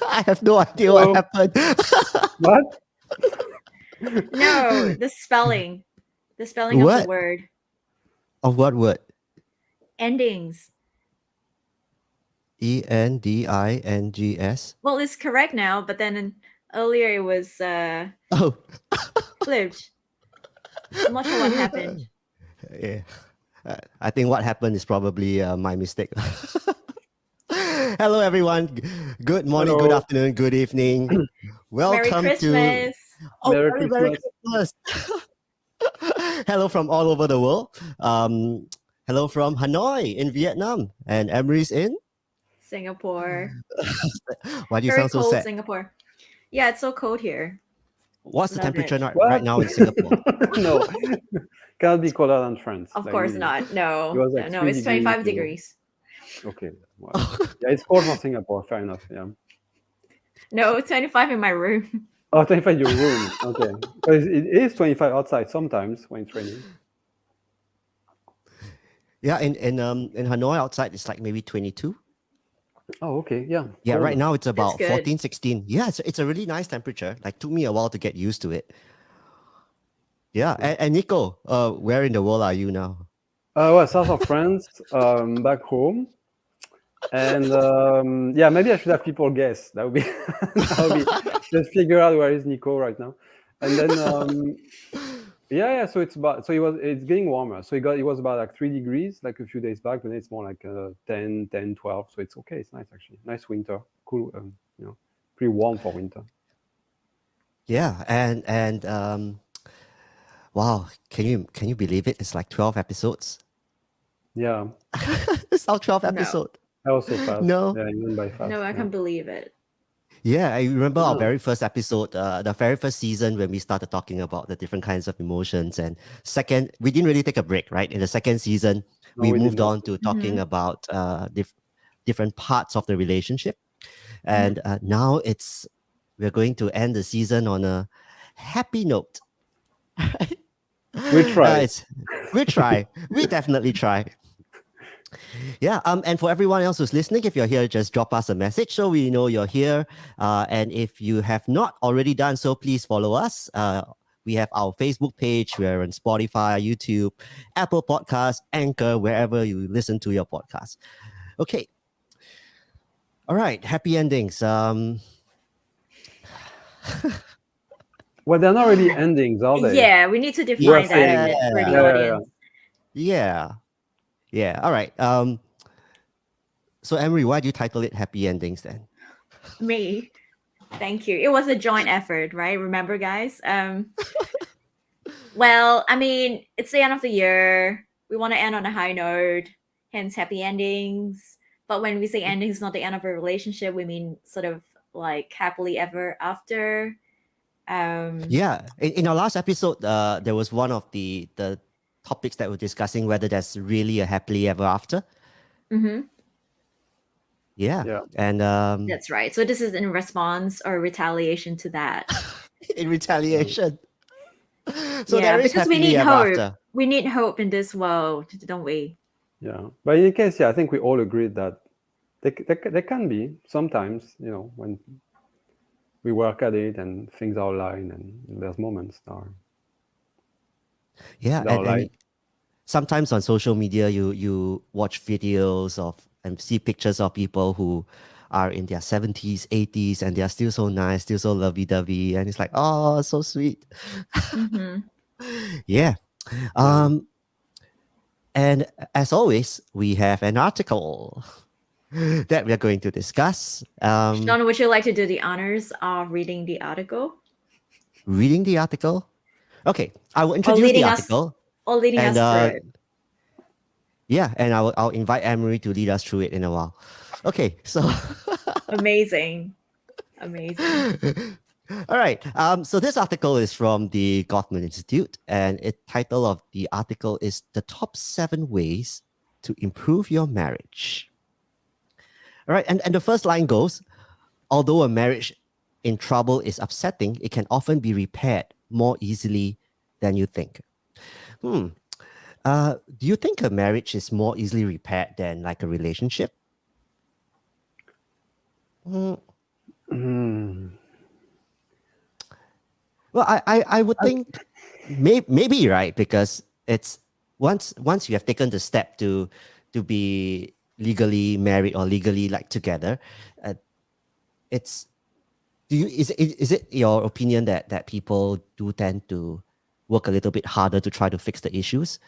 I have no idea what happened. What? No, the spelling of the What? word. Of what word? Endings. ENDINGS. Well, it's correct now, but then earlier it was Oh, flipped. I'm not sure what happened. yeah. I think what happened is probably my mistake. Hello, everyone. Good morning, good Hello. afternoon, good evening. Merry Welcome to. Christmas. Oh, Merry Merry Christmas. Christmas. Hello from all over the world. Hello from Hanoi in Vietnam, and Emery's in. Singapore. Why do you Very sound so cold sad? Singapore. Yeah, it's so cold here. What's the Love temperature it. right What? now in Singapore? No, cannot be colder than France. Of Like course really. not. It No. was like No, 3 it's degrees. 25 degrees. Okay. Well, yeah, it's cold for Singapore. Fair enough. Yeah. No, it's 25 in my room. Oh, 25 your room. Okay. Because it is 25 outside sometimes when it's raining. Yeah, in Hanoi outside it's like maybe 22. Oh, okay. Yeah. Yeah, right Cold. now it's about good. 14, 16. Yeah, it's a really nice temperature. Like took me a while to get used to it. Yeah, and Nico, where in the world are you now? Well, south of France, back home. And yeah, maybe I should have people guess. That would be, that would be just figure out where is Nico right now. And then yeah. So it's getting warmer. So it was about like 3 degrees like a few days back, but it's more like 10, 12. So it's okay. It's nice actually. Nice winter, cool. Pretty warm for winter. Yeah, and wow, can you believe it? It's like 12 episodes. Yeah, It's our 12th No. episode. that was so fast. No. Yeah, even by fast. No, I yeah. can't believe it. Yeah, I remember our Yeah. very first episode, the very first season when we started talking about the different kinds of emotions. And second, we didn't really take a break, right? In the second season, No, we we did moved not. on to talking about different parts of the relationship. And now we're going to end the season on a happy note. We try. We try. We definitely try. Yeah. And for everyone else who's listening, if you're here, just drop us a message so we know you're here. And if you have not already done so, please follow us. We have our Facebook page. We're on Spotify, YouTube, Apple Podcasts, Anchor, wherever you listen to your podcast. Okay. All right. Happy endings. Well, they're not really endings, are they? Yeah, we need to We're define that a saying, bit for the yeah. audience. Yeah. Yeah. All right. So Emery, why do you title it Happy Endings then? Me. Thank you. It was a joint effort, right? Remember, guys? Well, I mean, it's the end of the year. We want to end on a high note, hence happy endings. But when we say endings, not the end of a relationship, we mean sort of like happily ever after. Yeah. In our last episode, there was one of the topics that we're discussing whether there's really a happily ever after. Mm-hmm. Yeah. And That's right. So this is in response or retaliation to that. in retaliation. So yeah, there is because we happily need ever hope. after. We need hope in this world, don't we? Yeah. But in any case, yeah, I think we all agreed that they can be sometimes, when we work at it and things are aligned and there's moments that are. Yeah. And sometimes on social media, you watch videos of and see pictures of people who are in their 70s, 80s, and they are still so nice, still so lovey-dovey. And it's like, oh, so sweet. Mm-hmm. Yeah. And as always, we have an article that we are going to discuss. Sean, would you like to do the honors of reading the article? Reading the article? Okay, I will introduce the article. Or leading us through it. Yeah, and I'll invite Emery to lead us through it in a while. Okay, so... Amazing. All right. So this article is from the Gottman Institute, and the title of the article is "The Top 7 Ways to Improve Your Marriage." All right, and the first line goes, although a marriage in trouble is upsetting, it can often be repaired more easily than you think. Do you think a marriage is more easily repaired than like a relationship? Hmm. Well, I would think maybe right, because it's once you have taken the step to be legally married or legally like together, uh, it's do you is it your opinion that people do tend to work a little bit harder to try to fix the issues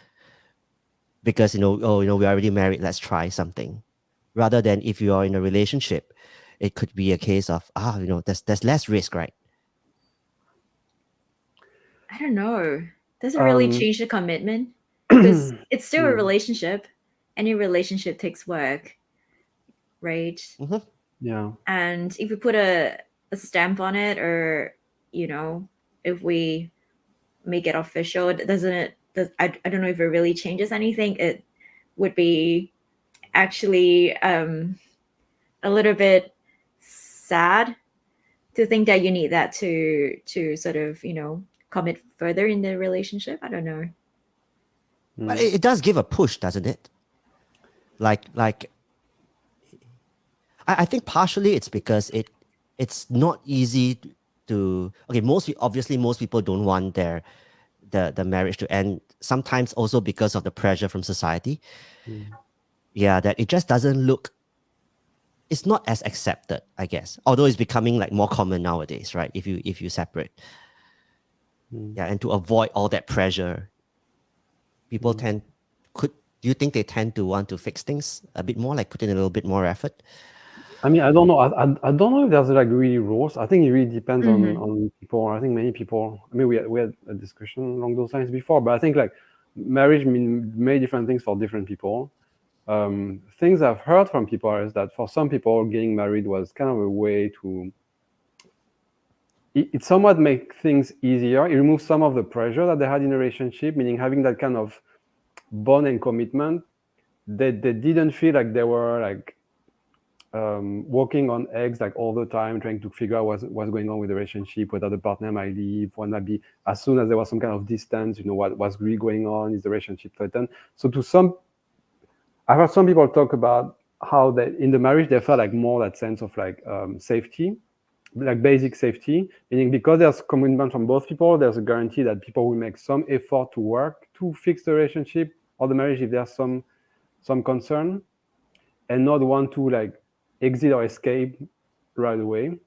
because we're already married, let's try something, rather than if you are in a relationship, it could be a case of there's less risk, right? I don't know. Does it really Um, change the commitment? Because it's still a hmm, relationship. Any relationship takes work, right? Hmm. yeah. And if we put a stamp on it, or you know, if we make it official, it doesn't I don't know if it really changes anything. It would be actually a little bit sad to think that you need that to sort of commit further in the relationship. I don't know. But Hmm. it does give a push, doesn't it? Like I think partially it's because it's not easy to okay, obviously most people don't want the marriage to end, sometimes also because of the pressure from society. Hmm. Yeah, that it just doesn't look, it's not as accepted, I guess, although it's becoming like more common nowadays, right? If you separate, Hmm. yeah, and to avoid all that pressure, people Hmm. tend could do you think they tend to want to fix things a bit more, like put in a little bit more effort? I mean, I don't know. I don't know if there's like really rules. I think it really depends Mm-hmm. on people. I think many people. I mean, we had a discussion along those lines before, but I think like marriage mean many different things for different people. Things I've heard from people is that for some people, getting married was kind of a way to. It somewhat make things easier. It removes some of the pressure that they had in a relationship, meaning having that kind of bond and commitment. They didn't feel like they were like walking on eggs like all the time, trying to figure out what's going on with the relationship, whether the partner might leave, what might be. As soon as there was some kind of distance, what's really going on, is the relationship threatened? So I've heard some people talk about how they in the marriage they felt like more that sense of like safety, like basic safety, meaning because there's commitment from both people, there's a guarantee that people will make some effort to work to fix the relationship or the marriage if there's some concern, and not want to like exit or escape right away.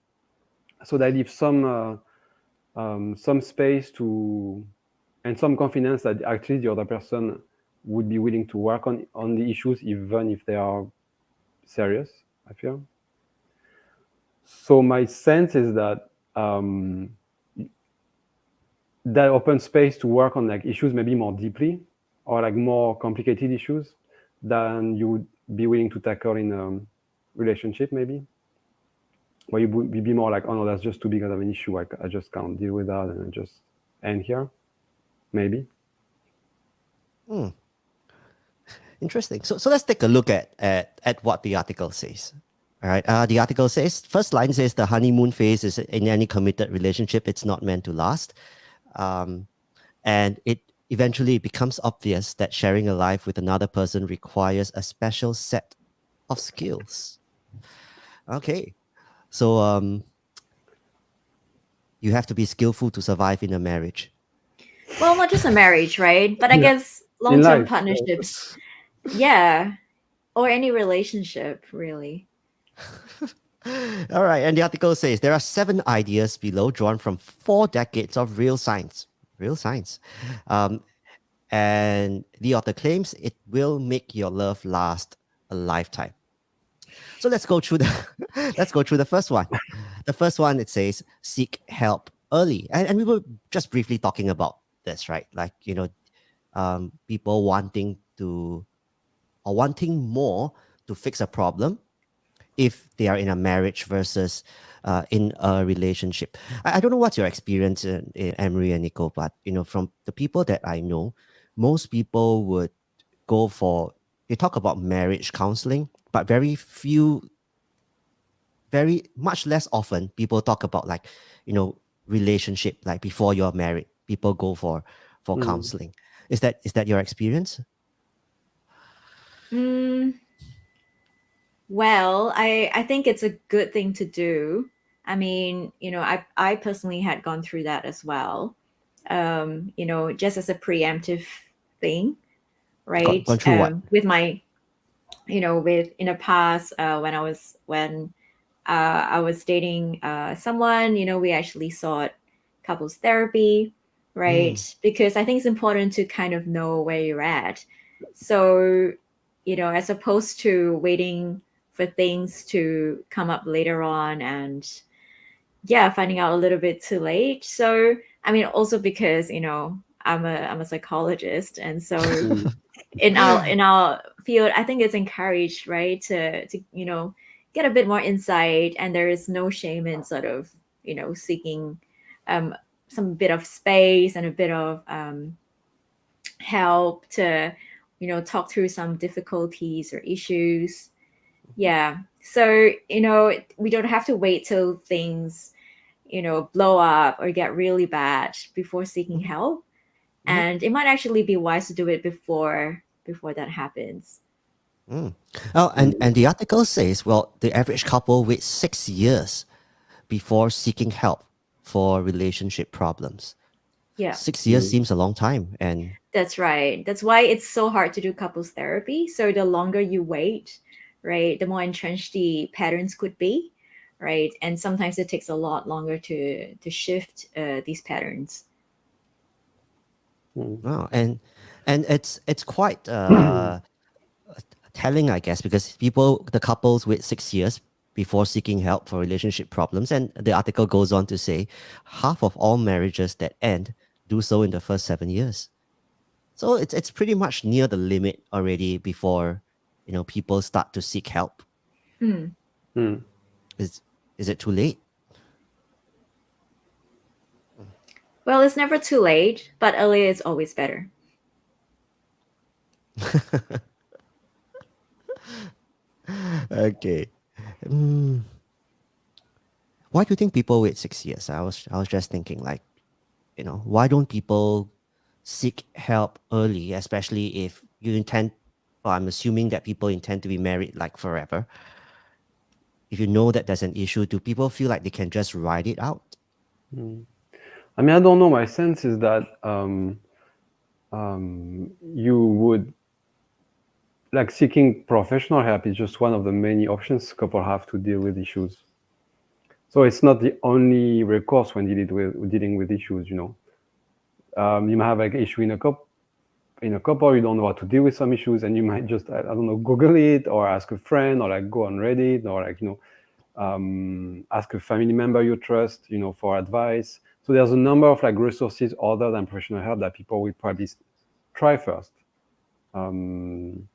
So that leaves some space to and some confidence that actually the other person would be willing to work on the issues even if they are serious, I feel. So my sense is that um, that opens space to work on like issues maybe more deeply or like more complicated issues than you would be willing to tackle in a relationship maybe, where you would be more like, oh no, that's just too big of an issue. I just can't deal with that, and I just end here, maybe. Hmm. Interesting. So let's take a look at what the article says. All right. The article says, first line says the honeymoon phase is in any committed relationship, it's not meant to last. And it eventually becomes obvious that sharing a life with another person requires a special set of skills. Okay. So you have to be skillful to survive in a marriage. Well, not just a marriage, right? But I Yeah, guess in long-term life. partnerships, yeah, or any relationship, really. All right. And the article says there are 7 ideas below drawn from 4 decades of real science. Real science. Um, and the author claims it will make your love last a lifetime. So let's go through the let's go through the first one. The first one, it says seek help early, and we were just briefly talking about this, right? Like people wanting to or wanting more to fix a problem if they are in a marriage versus in a relationship. I don't know what's your experience in Emery and Nico, but from the people that I know, most people would go for, they talk about marriage counseling, but very much less often people talk about like relationship, like before you're married people go for Mm, counseling. Is that your experience? Mm, well, I think it's a good thing to do. I mean, I personally had gone through that as well. Just as a preemptive thing, right? Gone through what? With my, with in the past, when I was dating someone, we actually sought couples therapy, right? Because I think it's important to kind of know where you're at. So, as opposed to waiting for things to come up later on and yeah, finding out a little bit too late. So, I mean, also because, I'm a psychologist, and so in our field, I think it's encouraged, right, to get a bit more insight, and there is no shame in sort of seeking um some bit of space and a bit of help to talk through some difficulties or issues. Yeah, so we don't have to wait till things blow up or get really bad before seeking help, and it might actually be wise to do it before that happens. Oh, and the article says, well, the average couple waits 6 years before seeking help for relationship problems. Yeah, 6 years seems a long time, and that's right. That's why it's so hard to do couples therapy. So the longer you wait, right, the more entrenched the patterns could be, right? And sometimes it takes a lot longer to shift these patterns. wow, and it's quite telling, I guess, because the couples wait 6 years before seeking help for relationship problems, and the article goes on to say half of all marriages that end do so in the first 7 years. So it's pretty much near the limit already before people start to seek help. Hmm. Is it too late? Well, it's never too late, but earlier is always better. Okay. Mm, why do you think people wait 6 years? I was just thinking, like, why don't people seek help early, especially if you intend, well, I'm assuming that people intend to be married like forever. If you know that there's an issue, do people feel like they can just ride it out? I mean, I don't know. My sense is that you would like seeking professional help is just one of the many options couple have to deal with issues. So it's not the only recourse when dealing with issues. You might have like issue in a couple, you don't know how to deal with some issues, and you might just I don't know, Google it or ask a friend or like go on Reddit or like ask a family member you trust, for advice. So there's a number of like resources other than professional help that people will probably try first. And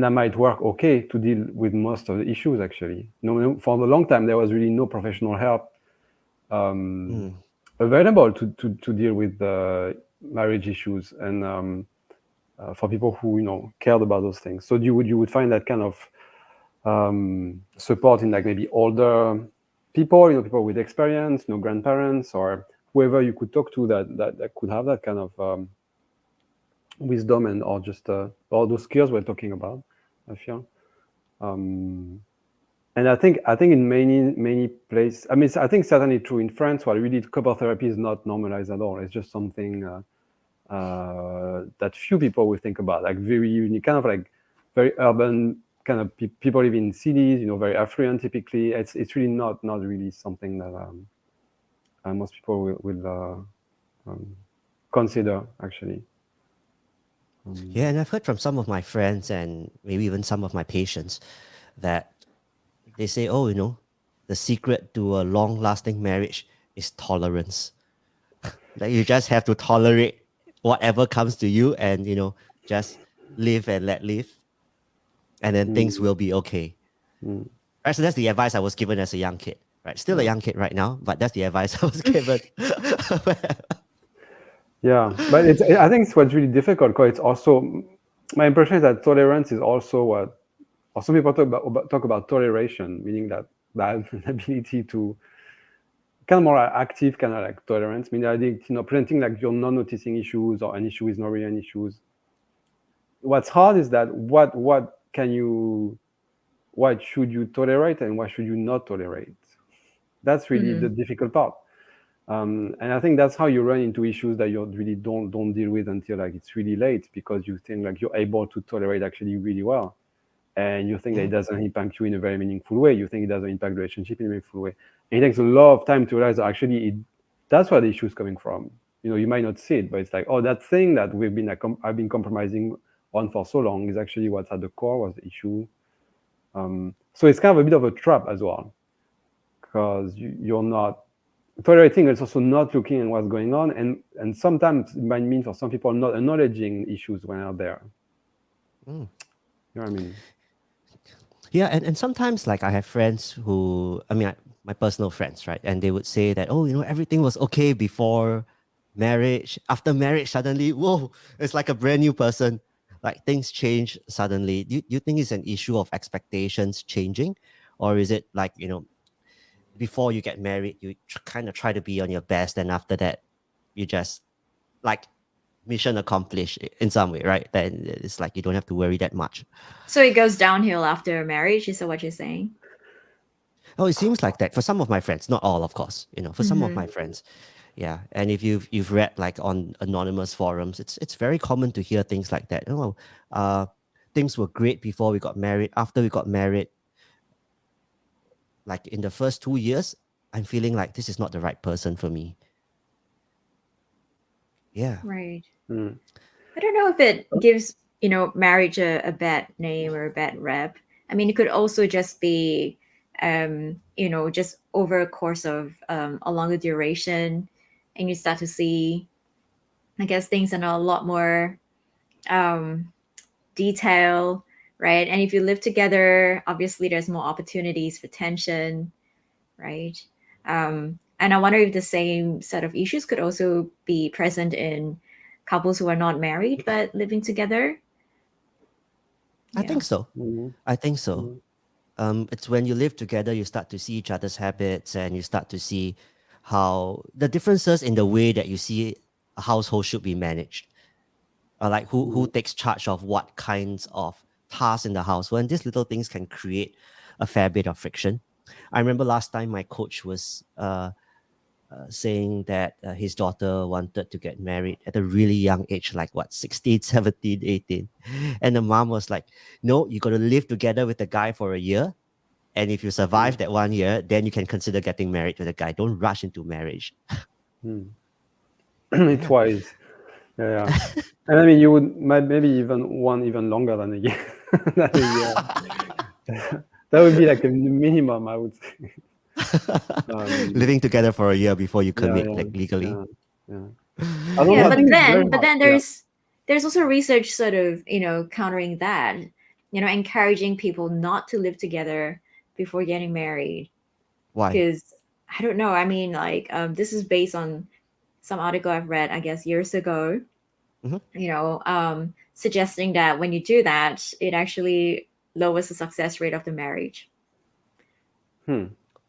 that might work okay to deal with most of the issues actually. For a long time there was really no professional help available to deal with marriage issues and for people who cared about those things. So you would find that kind of support in like maybe older people, people with experience, grandparents or whoever you could talk to that could have that kind of wisdom and or just all those skills we're talking about, I feel. And I think in many places, I mean, I think certainly true in France, where really couple therapy is not normalized at all. It's just something that few people will think about, like very unique, kind of like very urban, kind of people live in cities, very affluent typically. It's really not really something that most people will consider actually. Yeah, and I've heard from some of my friends and maybe even some of my patients that they say, oh, the secret to a long-lasting marriage is tolerance. Like you just have to tolerate whatever comes to you and, just live and let live. And then things will be okay. Right, so that's the advice I was given as a young kid. Right, still a young kid right now, but that's the advice I was given. Yeah, but I think it's what's really difficult because it's also my impression is that tolerance is also what, or some people talk about toleration, meaning that ability to kind of more active kind of like tolerance. Meaning I think presenting like you're not noticing issues or an issue is not really an issue. What's hard is that what should you tolerate and what should you not tolerate? That's really the difficult part. And I think that's how you run into issues that you really don't deal with until like it's really late, because you think like you're able to tolerate actually really well, and you think that it doesn't impact you in a very meaningful way. You think it doesn't impact the relationship in a meaningful way. And it takes a lot of time to realize that actually that's where the issue is coming from. You might not see it, but it's like, oh, that thing that I've been compromising on for so long is actually what's at the core, was the issue. So it's kind of a bit of a trap as well, because you're not tolerating, it's also not looking at what's going on, and sometimes it might mean for some people not acknowledging issues when they're there. You know what I mean? Yeah, and sometimes like I have friends who, my personal friends, right? And they would say that, oh, everything was okay before marriage. After marriage, suddenly, whoa, it's like a brand new person. Like things change suddenly. Do you think it's an issue of expectations changing? Or is it like, before you get married, you kind of try to be on your best, and after that, you just like mission accomplished in some way, right? Then it's like you don't have to worry that much. So it goes downhill after marriage, is that what you're saying? Oh, it seems like that for some of my friends, not all, of course. For some of my friends, yeah. And if you've read like on anonymous forums, it's very common to hear things like that. Things were great before we got married. After we got married, like in the first 2 years, I'm feeling like this is not the right person for me. Yeah. Right. I don't know if it gives marriage a bad name or a bad rep. I mean, it could also just be just over a course of a longer duration, and you start to see, I guess, things in a lot more detail, right? And if you live together, obviously there's more opportunities for tension, right? And I wonder if the same set of issues could also be present in couples who are not married but living together. I think so. Mhm. I think so. It's when you live together, you start to see each other's habits, and you start to see how the differences in the way that you see a household should be managed. Like who takes charge of what kinds of tasks in the house. When these little things can create a fair bit of friction. I remember last time my coach was saying that his daughter wanted to get married at a really young age, like what, 16, 17, 18. And the mom was like, no, you got to live together with the guy for a year. And if you survive that 1 year, then you can consider getting married to the guy. Don't rush into marriage. It's wise. Yeah. And I mean, you might maybe even longer than a year. Than a year. That would be like a minimum, I would say. Living together for a year before you commit, yeah, like legally. Yeah. Yeah, but then there's also research sort of countering that, encouraging people not to live together before getting married. Why? Because I don't know. I mean, like this is based on some article I've read, I guess, years ago. Suggesting that when you do that, it actually lowers the success rate of the marriage.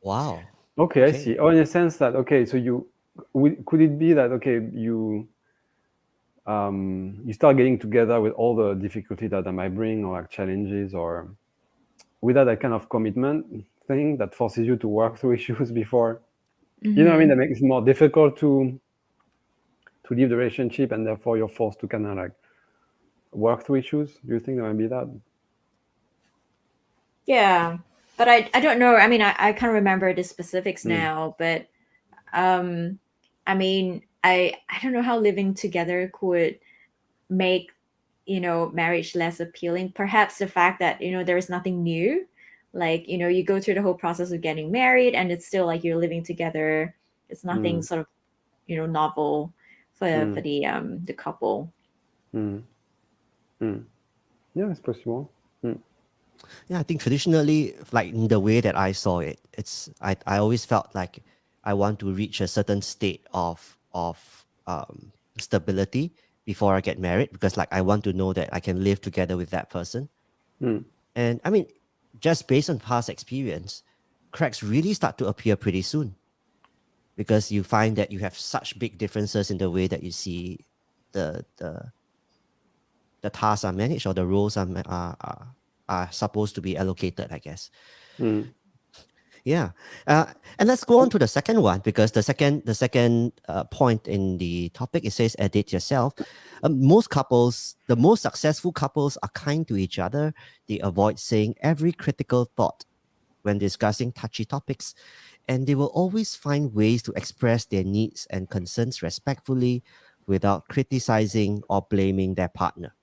Wow. Okay, I see. Oh, in a sense that, okay, so could it be that, okay, you start getting together with all the difficulty that might bring, or like challenges, or without that kind of commitment thing that forces you to work through issues before, you know what I mean? That makes it more difficult to leave the relationship, and therefore you're forced to kind of like work through issues. Do you think there might be that? Yeah, but I don't know. I mean, I can't remember the specifics now, but I mean, I don't know how living together could make marriage less appealing. Perhaps the fact that there is nothing new, like you go through the whole process of getting married, and it's still like you're living together. It's nothing sort of novel for the couple. Yeah, it's possible. Yeah, I think traditionally, like in the way that I saw it, I always felt like I want to reach a certain state of stability before I get married, because like I want to know that I can live together with that person. And I mean, just based on past experience, cracks really start to appear pretty soon, because you find that you have such big differences in the way that you see the tasks are managed, or the roles are supposed to be allocated, I guess. Yeah, and let's go on to the second one, because the second point in the topic, it says edit yourself. The most successful couples are kind to each other. They avoid saying every critical thought when discussing touchy topics, and they will always find ways to express their needs and concerns respectfully without criticizing or blaming their partner.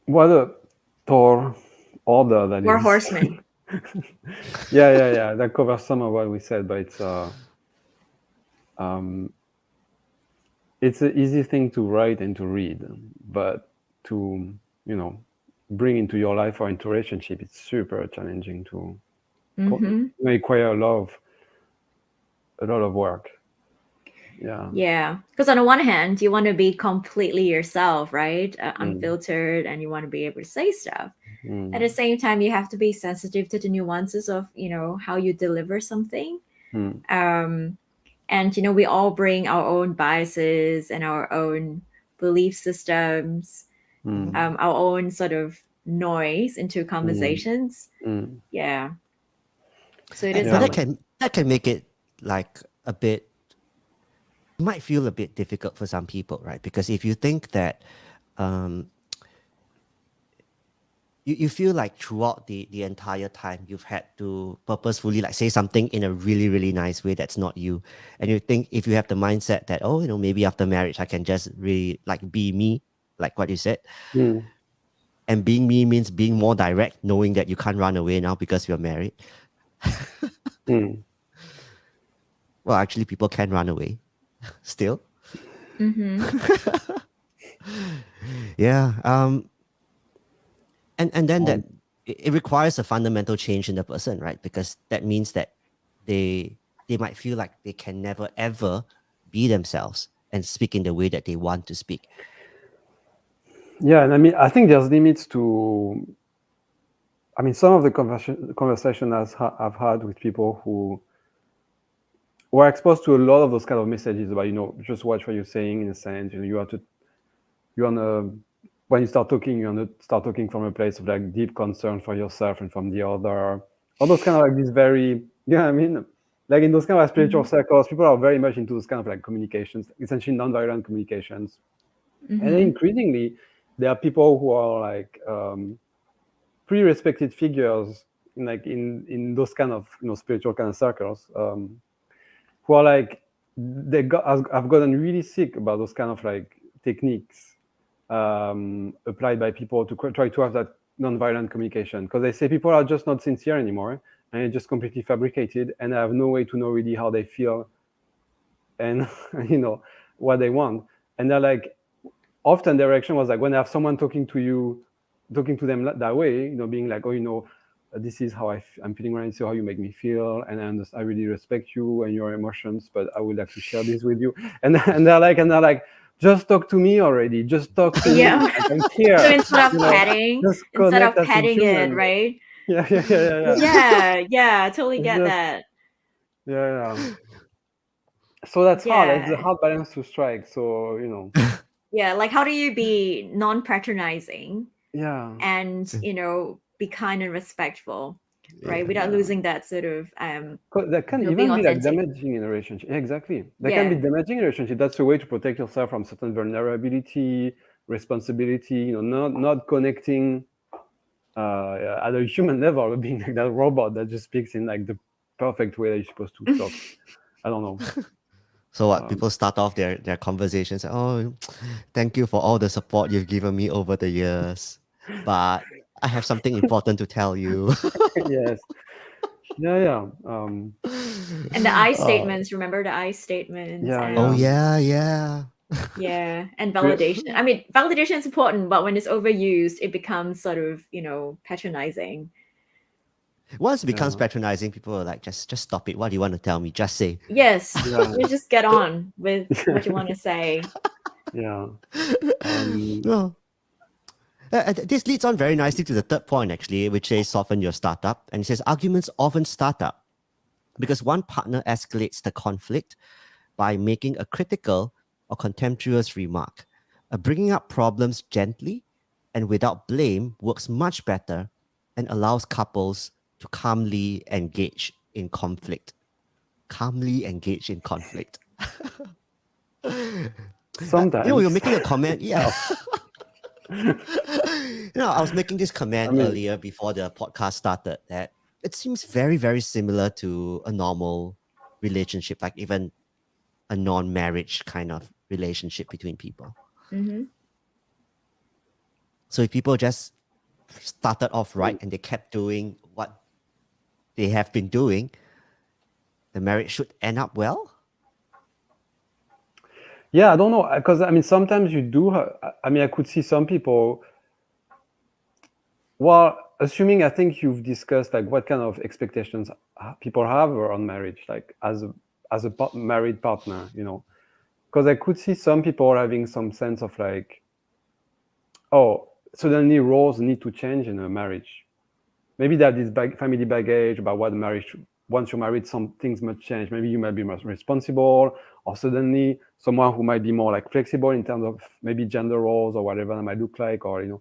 What a tall order that We're is. horsemen. Yeah. That covers some of what we said, but it's an easy thing to write and to read, but to, bring into your life or into relationship, it's super challenging to require a lot of work. Yeah, because on the one hand, you want to be completely yourself, right? Unfiltered, and you want to be able to say stuff. At the same time, you have to be sensitive to the nuances of, how you deliver something. And we all bring our own biases and our own belief systems, our own sort of noise into conversations. Yeah. So it is But something. that can make it like a bit, might feel a bit difficult for some people, right? Because if you think that you feel like throughout the entire time you've had to purposefully like say something in a really, really nice way that's not you. And you think, if you have the mindset that, oh, maybe after marriage I can just really like be me, like what you said. And being me means being more direct, knowing that you can't run away now because you're married. Well, actually, people can run away still. Yeah. And then that it requires a fundamental change in the person, right? Because that means that they might feel like they can never ever be themselves and speak in the way that they want to speak. Yeah, and I think there's limits to. Some of the conversation I've had with people who were exposed to a lot of those kind of messages about, just watch what you're saying, in a sense. When you start talking, you want to start talking from a place of like deep concern for yourself and from the other. All those kind of like these very, like in those kind of spiritual circles, people are very much into those kind of like communications, essentially non-violent communications. And then increasingly, there are people who are like pretty respected figures in those kind of spiritual kind of circles, who are like have gotten really sick about those kind of like techniques applied by people to try to have that non-violent communication, because they say people are just not sincere anymore and it's just completely fabricated, and I have no way to know really how they feel and what they want. And they're like, often their reaction was like, when they have someone talking to them that way, being like, oh, this is how I'm feeling right now, so how you make me feel, and I really respect you and your emotions, but I would like to share this with you. And they're like, just talk to me already. Just talk to me. I'm here. So instead of petting, instead of petting it, right? Yeah. Totally get that. Yeah. So that's hard. It's a hard balance to strike. So Yeah, like how do you be non-patronizing? Yeah. And be kind and respectful, right? Without losing that sort of that can even be like damaging in a relationship. Yeah, exactly. That can be damaging in a relationship. That's a way to protect yourself from certain vulnerability, responsibility, not connecting at a human level, being like that robot that just speaks in like the perfect way that you're supposed to talk. I don't know. So what, people start off their conversations, oh, thank you for all the support you've given me over the years, but I have something important to tell you. Yes. Yeah. And the I statements, remember the I statements? Yeah. And, Oh yeah. Yeah, and validation. Validation is important, but when it's overused, it becomes sort of, patronizing. Once it becomes patronizing, people are like, just stop it. What do you want to tell me? Just say. Yes, you just get on with what you want to say. Yeah. This leads on very nicely to the third point, actually, which says soften your startup. And it says arguments often start up because one partner escalates the conflict by making a critical or contemptuous remark. Bringing up problems gently and without blame works much better and allows couples to calmly engage in conflict. Calmly engage in conflict. Sometimes. You're making a comment. Yeah. I was making this comment earlier before the podcast started that it seems very, very similar to a normal relationship, like even a non-marriage kind of relationship between people. Mm-hmm. So if people just started off right and they kept doing what they have been doing, the marriage should end up well. Yeah, I don't know, because I mean, sometimes you do. I mean, I could see some people. Well, assuming I think you've discussed like what kind of expectations people have on marriage, like as a married partner, because I could see some people having some sense of like, oh, suddenly roles need to change in a marriage. Maybe that is family baggage about what marriage. Once you're married, some things must change. Maybe you might be more responsible, or suddenly someone who might be more like flexible in terms of maybe gender roles or whatever that might look like, or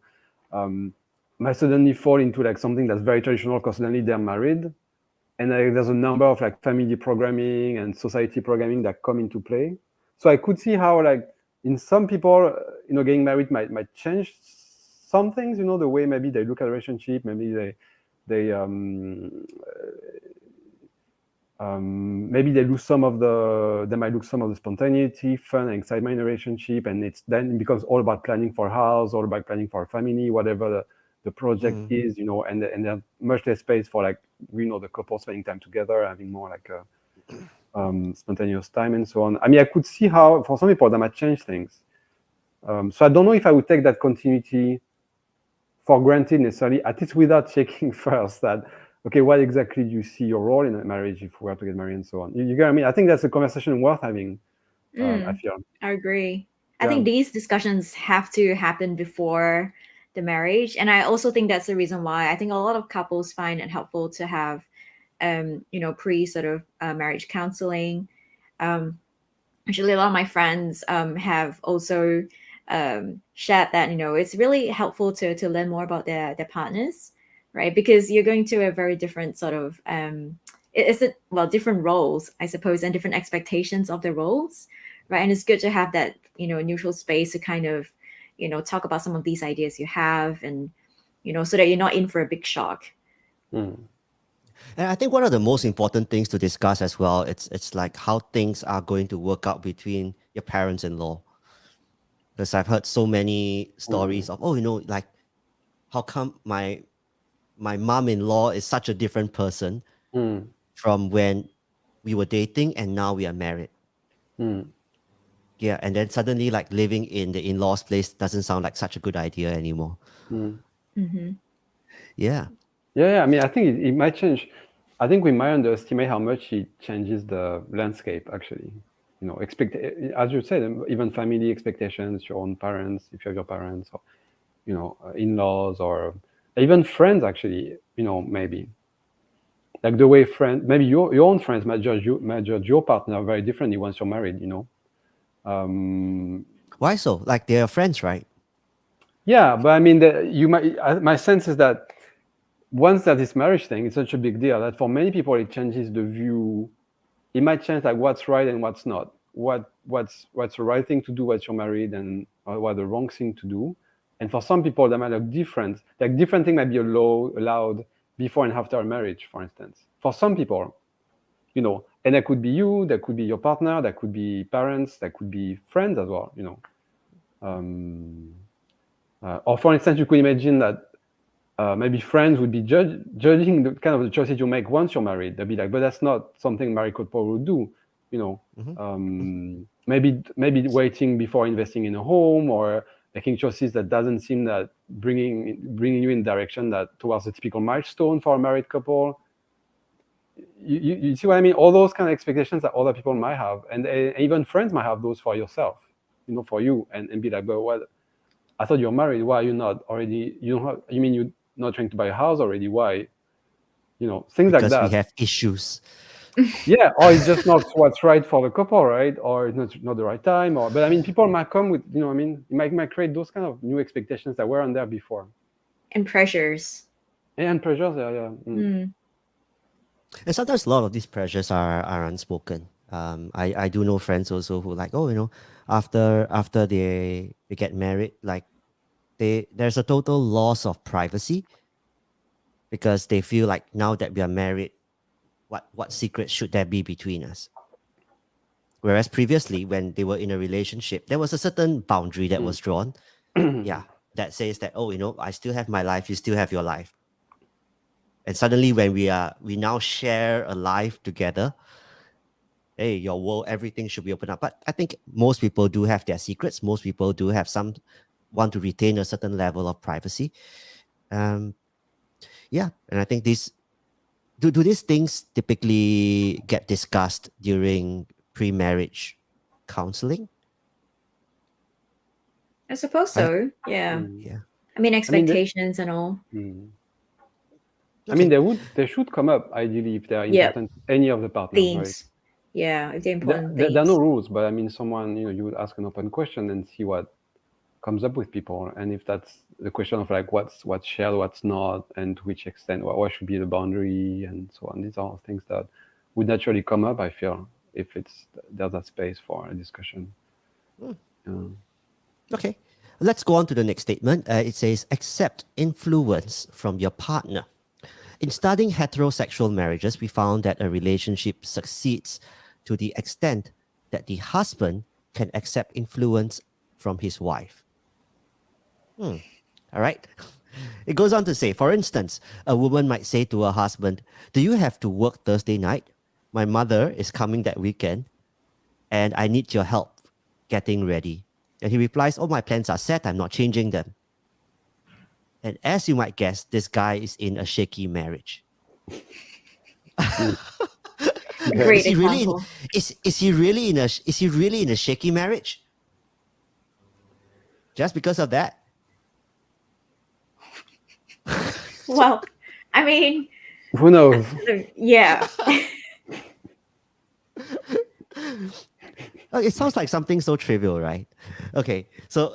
might suddenly fall into like something that's very traditional because suddenly they're married, and there's a number of like family programming and society programming that come into play. So I could see how like in some people, getting married might change some things. The way maybe they look at a relationship, maybe maybe they lose they might lose some of the spontaneity, fun, and excitement in a relationship, and it becomes all about planning for a house, all about planning for a family, whatever the project is, and there's much less space for like the couple spending time together, having more like spontaneous time and so on. I mean, I could see how for some people that might change things. So I don't know if I would take that continuity for granted necessarily, at least without checking first that, okay, what exactly do you see your role in a marriage if we were to get married and so on? You get what I mean? I think that's a conversation worth having, I feel. I agree. I Yeah. think these discussions have to happen before the marriage. And I also think that's the reason why I think a lot of couples find it helpful to have, pre sort of marriage counseling. Actually, a lot of my friends have also shared that, it's really helpful to learn more about their partners, right? Because you're going to a very different sort of, different roles, I suppose, and different expectations of the roles, right? And it's good to have that, neutral space to kind of, talk about some of these ideas you have, and, so that you're not in for a big shock. And I think one of the most important things to discuss as well, it's like how things are going to work out between your parents-in-law. Because I've heard so many stories of, like how come my mom-in-law is such a different person from when we were dating and now we are married. Yeah, and then suddenly like living in the in-laws place doesn't sound like such a good idea anymore. Yeah. Yeah, I mean, I think it might change. I think we might underestimate how much it changes the landscape, actually. As you said, even family expectations, your own parents, if you have your parents, or, in-laws, or even friends, actually, maybe. Like the way maybe your own friends might judge your partner very differently once you're married, Why so? Like they're friends, right? Yeah, but I mean, my sense is that once that this marriage thing is such a big deal that for many people it changes the view. It might change like what's right and what's not. What's the right thing to do once you're married, and what the wrong thing to do. And for some people that might look different. Like different thing might be allowed before and after a marriage, for instance. For some people, and that could be you, that could be your partner, that could be parents, that could be friends as well, or for instance, you could imagine that maybe friends would be judging the kind of the choices you make once you're married. They'd be like, but that's not something married couple would do, maybe waiting before investing in a home, or making choices that doesn't seem that bringing you in direction that towards a typical milestone for a married couple. You see what I mean? All those kind of expectations that other people might have, and even friends might have those for yourself, for you, and be like, but what? I thought you're married. Why are you not already? You mean you're not trying to buy a house already? Why? Things because like that. Because we have issues. Yeah, or it's just not what's right for the couple, right? Or it's not the right time. But I mean, people might come with, it might create those kind of new expectations that weren't there before. And pressures. And pressures, yeah. And sometimes a lot of these pressures are unspoken. I do know friends also who like, oh, after they get married, like there's a total loss of privacy because they feel like now that we are married, what secrets should there be between us? Whereas previously, when they were in a relationship, there was a certain boundary that was drawn. Yeah, that says that, oh, I still have my life, you still have your life. And suddenly when we now share a life together, hey, your world, everything should be open up. But I think most people do have their secrets. Most people do have want to retain a certain level of privacy. Yeah, and I think do these things typically get discussed during pre-marriage counseling? I suppose so. Yeah. Yeah. I mean, I mean, expectations and all. I mean, they should come up ideally if they are Yeah. important to any of the partners, right? Themes. Yeah, if they're important There are themes. no rules, but I mean, someone, you would ask an open question and see what comes up with people, and if that's the question of like what's shared, what's not, and to which extent, what should be the boundary, and so on. These are things that would naturally come up, I feel, if there's that space for a discussion. Okay, let's go on to the next statement. It says, accept influence from your partner. In studying heterosexual marriages, we found that a relationship succeeds to the extent that the husband can accept influence from his wife. All right. It goes on to say, for instance, a woman might say to her husband, do you have to work Thursday night? My mother is coming that weekend and I need your help getting ready. And he replies, oh, my plans are set. I'm not changing them. And as you might guess, this guy is in a shaky marriage. Great Is he really example. is he really in a shaky marriage? Just because of that? Well, I mean, Who knows? yeah. It sounds like something so trivial, right? Okay, so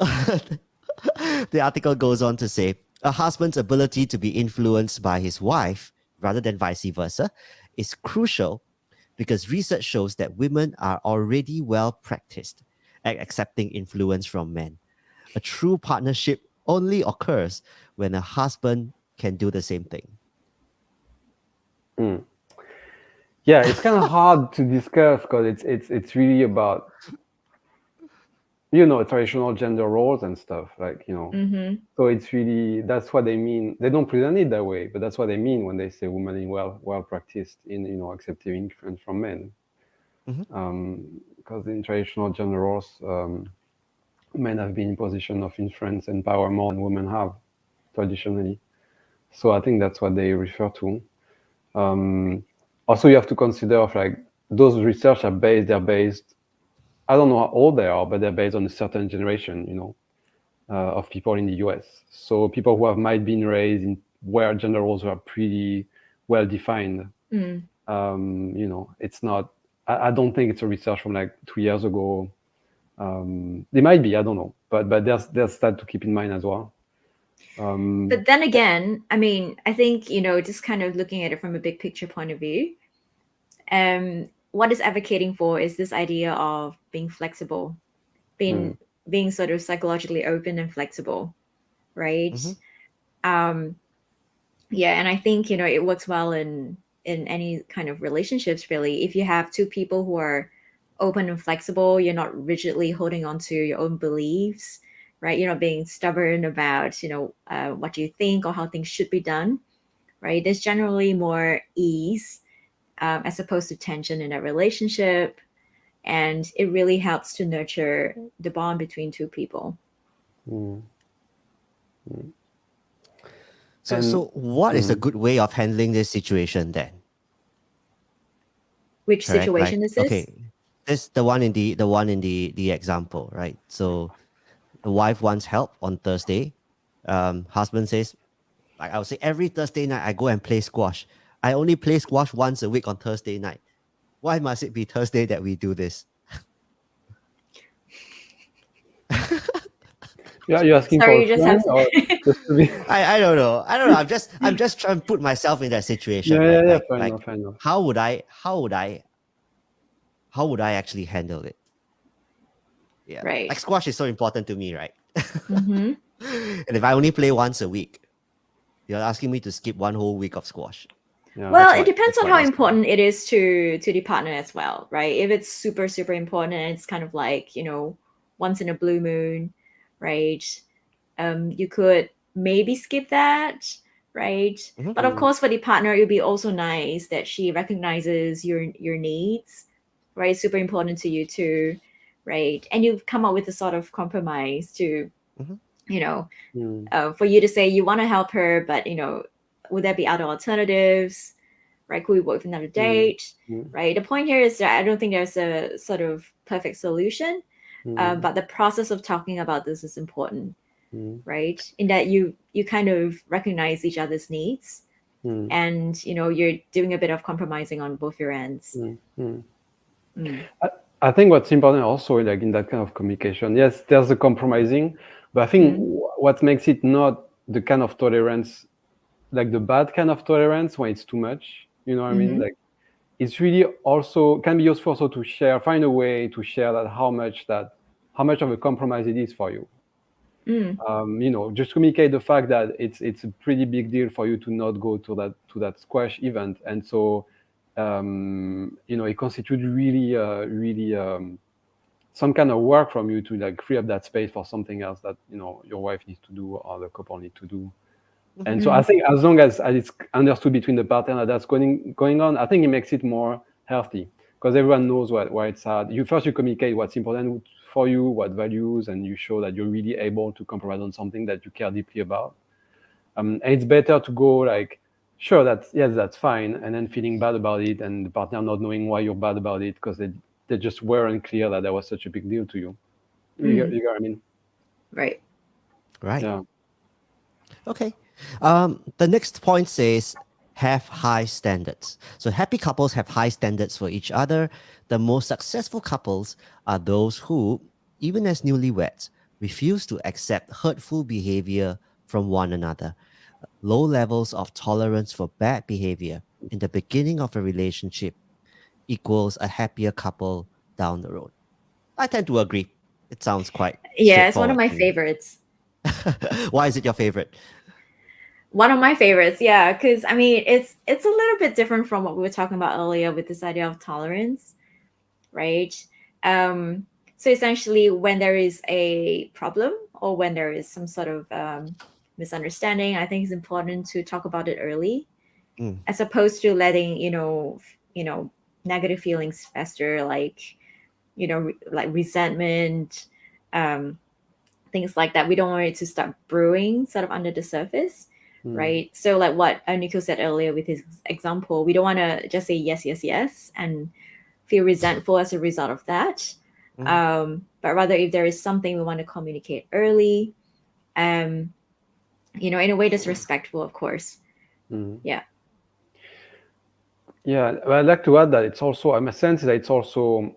the article goes on to say, a husband's ability to be influenced by his wife rather than vice versa is crucial because research shows that women are already well practiced at accepting influence from men. A true partnership only occurs when a husband can do the same thing. Yeah, it's kind of hard to discuss because it's really about traditional gender roles and stuff, like So it's really, that's what they mean. They don't present it that way, but that's what they mean when they say women in well practiced in accepting influence from men. Because in traditional gender roles, men have been in position of influence and power more than women have traditionally. So I think that's what they refer to. Also, you have to consider of like those research they're based. I don't know how old they are, but they're based on a certain generation, of people in the US. So people who might been raised in where gender roles were pretty well defined. It's not. I don't think it's a research from like 2 years ago. They might be, I don't know, but there's that to keep in mind as well. But then again, I mean, I think, just kind of looking at it from a big picture point of view, what it's advocating for is this idea of being flexible, being sort of psychologically open and flexible, right? Yeah, and I think, it works well in any kind of relationships, really. If you have two people who are open and flexible, you're not rigidly holding on to your own beliefs, right? You're not being stubborn about, what you think or how things should be done, right? There's generally more ease as opposed to tension in a relationship. And it really helps to nurture the bond between two people. So what is a good way of handling this situation then? Which Correct? situation Like, is this? okay, this the one in the example, right? So the wife wants help on Thursday. Husband says, like I would say, every Thursday night I go and play squash. I only play squash once a week on Thursday night. Why must it be Thursday that we do this? Yeah, you're asking Sorry, for you a just friend, have or Just to be. I don't know. I don't know. I'm just trying to put myself in that situation, Yeah, right? yeah, yeah. Fair Like enough, fair enough. how would I actually handle it? Yeah. Right. Like squash is so important to me, right? Mm-hmm. And if I only play once a week, you're asking me to skip one whole week of squash. Yeah. Well, That's it depends that's on what how needs to be. important it is to the partner as well, right? If it's super super important and it's kind of like, once in a blue moon, right? You could maybe skip that, right? Mhm. But of course, for the partner, it would be also nice that she recognizes your needs, right? Super important to you too, right? And you've come up with a sort of compromise to, Mhm. you know, Mm. for you to say you want to help her, but would there be other alternatives? Right? Could we work with another date? Mm. Right? The point here is that I don't think there's a sort of perfect solution, Mm. but the process of talking about this is important, Mm. right? In that you kind of recognize each other's needs, Mm. and you're doing a bit of compromising on both your ends. Mm. Mm. Mm. I think what's important also, like in that kind of communication, yes, there's the compromising, but I think what makes it not the kind of tolerance, like the bad kind of tolerance when it's too much, you know what I mean? Like it's really also can be useful also to share, find a way to share how much of a compromise it is for you. Just communicate the fact that it's a pretty big deal for you to not go to that squash event, and so it constitutes really some kind of work from you to like free up that space for something else that your wife needs to do or the couple need to do. And so I think as long as it's understood between the partner that that's going on, I think it makes it more healthy because everyone knows why it's hard. You communicate what's important for you, what values, and you show that you're really able to compromise on something that you care deeply about. And it's better to go like, sure, that's fine, and then feeling bad about it, and the partner not knowing why you're bad about it because they just weren't clear that was such a big deal to you. You get what I mean? Right. Right. Yeah. Okay. The next point says have high standards. So happy couples have high standards for each other. The most successful couples are those who, even as newlyweds, refuse to accept hurtful behavior from one another. Low levels of tolerance for bad behavior in the beginning of a relationship equals a happier couple down the road. I tend to agree. It sounds quite Yeah, it's one of straightforward my to me. favorites. Why is it your favorite? One of my favorites, yeah, because I mean it's a little bit different from what we were talking about earlier with this idea of tolerance, right? So essentially, when there is a problem or when there is some sort of misunderstanding, I think it's important to talk about it early, Mm. as opposed to letting negative feelings fester, like like resentment, um, things like that. We don't want it to start brewing sort of under the surface, right? So like what Nico said earlier with his example, we don't want to just say yes, yes, yes, and feel resentful as a result of that. But rather, if there is something we want to communicate early, in a way that's respectful, of course. Yeah. Yeah, but I'd like to add that it's also, I'm a sense that it's also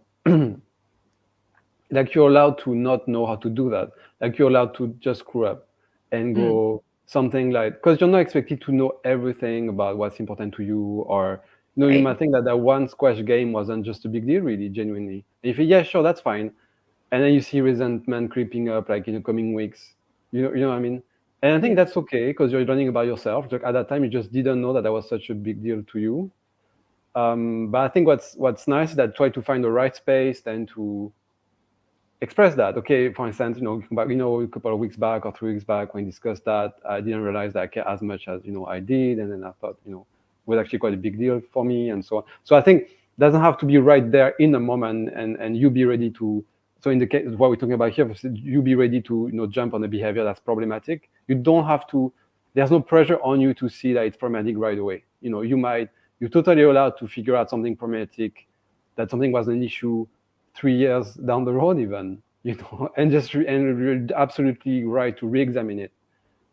like you're allowed to not know how to do that. Like you're allowed to just screw up and go something like, because you're not expected to know everything about what's important to you, or you Right. might think that one squash game wasn't just a big deal, really, genuinely. And if yeah, sure, that's fine, and then you see resentment creeping up like in the coming weeks, you know what I mean? And I think that's okay because you're learning about yourself. Like at that time, you just didn't know that was such a big deal to you. But I think what's nice is that try to find the right space then to express that. Okay, for instance, a couple of weeks back or 3 weeks back when we discussed that, I didn't realize that I care as much as I did, and then I thought it was actually quite a big deal for me, and so on. So I think it doesn't have to be right there in the moment, and you be ready to. So in the case what we're talking about here, you be ready to jump on a behavior that's problematic. You don't have to. There's no pressure on you to see that it's problematic right away. You're totally allowed to figure out something problematic, that something was an issue 3 years down the road even, and you're absolutely right to re-examine it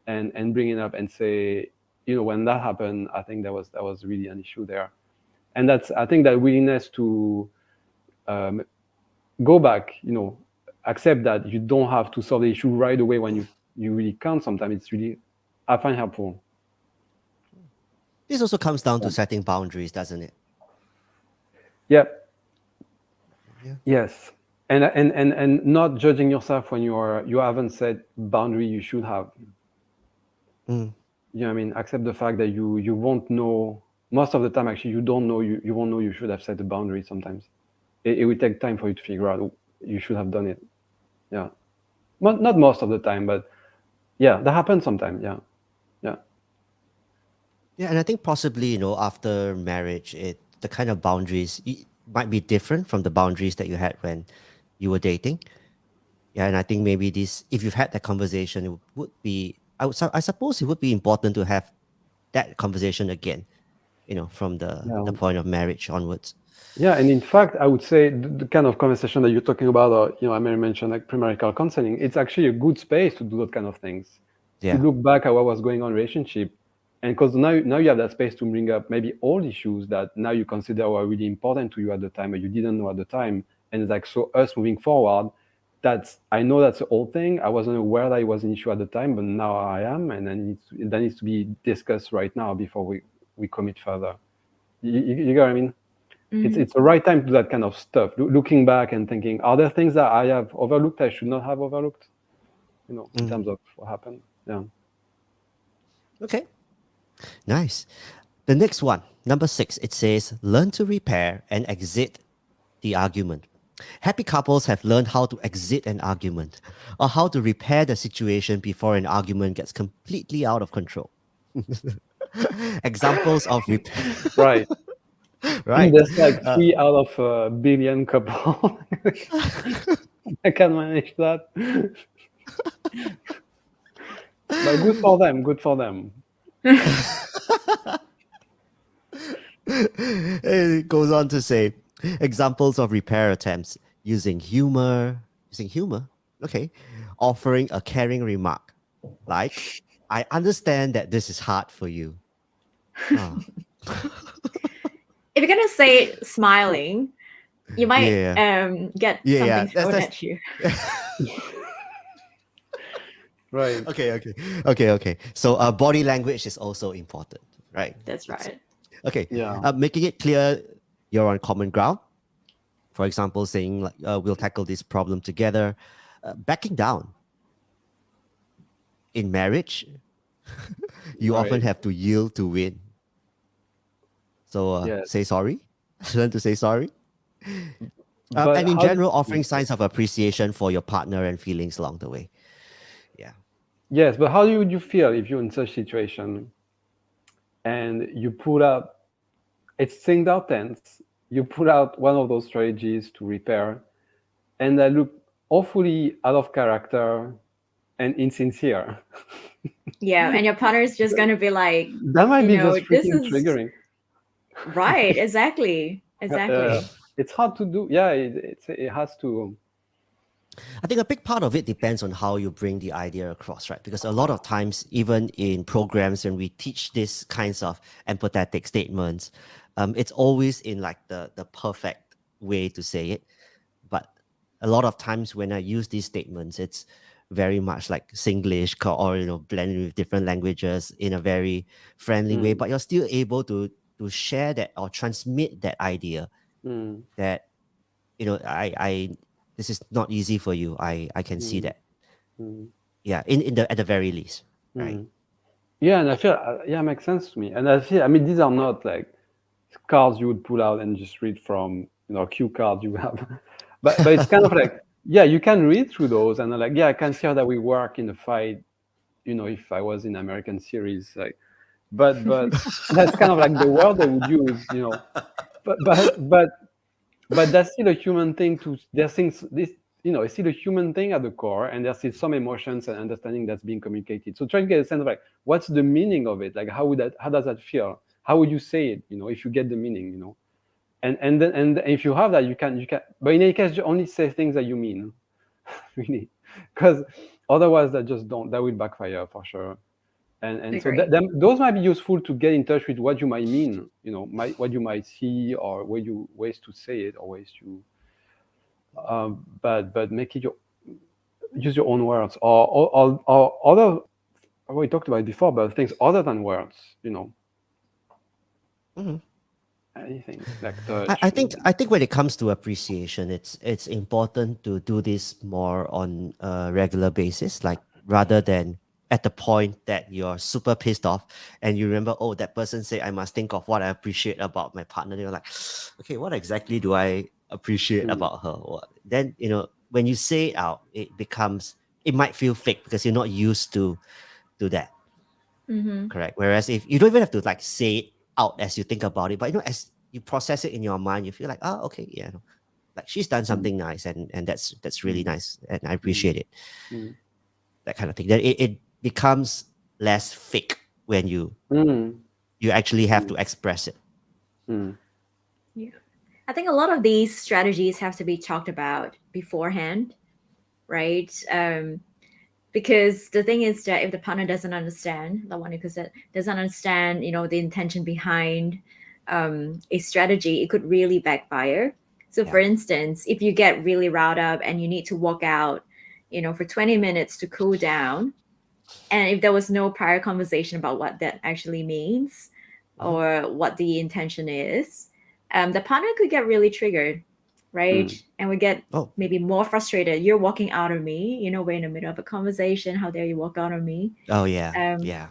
and bring it up and say, when that happened, I think that was really an issue there. And that's, I think, that willingness to go back, accept that you don't have to solve the issue right away when you really can't sometimes. It's really, I find helpful. This also comes down to setting boundaries, doesn't it? Yeah. Yeah. Yes. And not judging yourself when you haven't set boundary you should have. Mm. You know what I mean? Accept the fact that you won't know most of the time. Actually, you don't know you won't know you should have set a boundary. Sometimes it will take time for you to figure out, oh, you should have done it. Yeah, not most of the time, but yeah, that happens sometimes. Yeah, yeah. Yeah, and I think possibly, after marriage, the kind of boundaries might be different from the boundaries that you had when you were dating. Yeah, and I think maybe if you've had that conversation, it would be, I suppose it would be important to have that conversation again, from the Yeah. point of marriage onwards. Yeah, and in fact, I would say the kind of conversation that you're talking about, or Amerie mentioned like premarital counseling, it's actually a good space to do that kind of things. To Yeah. look back at what was going on in relationship, and because now you have that space to bring up maybe old issues that now you consider were really important to you at the time, or you didn't know at the time, and it's like, so us moving forward, I know that's the old thing. I wasn't aware that it was an issue at the time, but now I am, and then that needs to be discussed right now before we commit further. You get what I mean? It's the right time to do that kind of stuff. Looking back and thinking, are there things that I have overlooked I should not have overlooked? In terms of what happened. Yeah. Okay. Nice. The next one, number 6, it says, learn to repair and exit the argument. Happy couples have learned how to exit an argument or how to repair the situation before an argument gets completely out of control. Examples of repair. Right. Right. There's like 3 out of a billion couple. I can manage that. But good for them. Good for them. It goes on to say, examples of repair attempts using humor. Using humor? Okay. Offering a caring remark like, I understand that this is hard for you. Ah. If you're gonna say it smiling, you might get Yeah, something thrown at you. Right. Okay. So body language is also important, right? That's right. Okay. Yeah. Making it clear you're on common ground. For example, saying like, we'll tackle this problem together. Backing down. In marriage, you Right. often have to yield to win. So Yes. say sorry. Learn to say sorry. But And in how general, offering signs of appreciation for your partner and feelings along the way. Yeah. Yes, but how would you feel if you're in such situation and you put out, it's things are tense, you put out one of those strategies to repair, and they look awfully out of character and insincere. Yeah, and your partner is just gonna be like, That might be just this freaking is triggering. right. Exactly. It's hard to do. Yeah, it has to. I think a big part of it depends on how you bring the idea across, right? Because a lot of times, even in programs, when we teach these kinds of empathetic statements, it's always in like the perfect way to say it. But a lot of times when I use these statements, it's very much like Singlish or blending with different languages in a very friendly way. But you're still able to share that or transmit that idea that I this is not easy for you. I can see that. Yeah, at the very least, right? Yeah, and I feel makes sense to me. And I feel, I mean, these are not like cards you would pull out and just read from, cue cards you have. but it's kind of like, yeah, you can read through those and like, yeah, I can see how that will work in a fight. If I was in American series, like, but that's kind of like the word they would use, but that's still a human thing. There's things this it's still a human thing at the core, and there's still some emotions and understanding that's being communicated. So trying to get a sense of like, what's the meaning of it? Like, how does that feel? How would you say it? If you get the meaning, and then if you have that, you can. But in any case, you only say things that you mean, really, because otherwise that will backfire for sure. And so those might be useful to get in touch with what you might mean, what you might see, or ways to say it, or ways to. But make it use your own words, or other. We talked about it before, but things other than words, Mhm. anything like touch. I think when it comes to appreciation, it's important to do this more on a regular basis, like rather than at the point that you're super pissed off and you remember, oh, that person said I must think of what I appreciate about my partner. You're like, okay, what exactly do I appreciate Mm. about her? Then when you say it out, it might feel fake because you're not used to that. Mm-hmm. Correct. Whereas if you don't even have to like say it out as you think about it, but as you process it in your mind, you feel like, oh, okay, yeah, like she's done something nice, and that's really nice, and I appreciate it. Mm. That kind of thing. Then it becomes less fake when you Mm. actually have to express it. Mm. Yeah. I think a lot of these strategies have to be talked about beforehand, right? Because the thing is that if the partner doesn't understand, like what Nico said, doesn't understand, the intention behind a strategy, it could really backfire. So, for Yeah. instance, if you get really riled up and you need to walk out, for 20 minutes to cool down, and if there was no prior conversation about what that actually means or what the intention is, the partner could get really triggered, right? And we get Oh, maybe more frustrated. You're walking out on me, we're in the middle of a conversation. How dare you walk out on me? oh yeah, Um, yeah.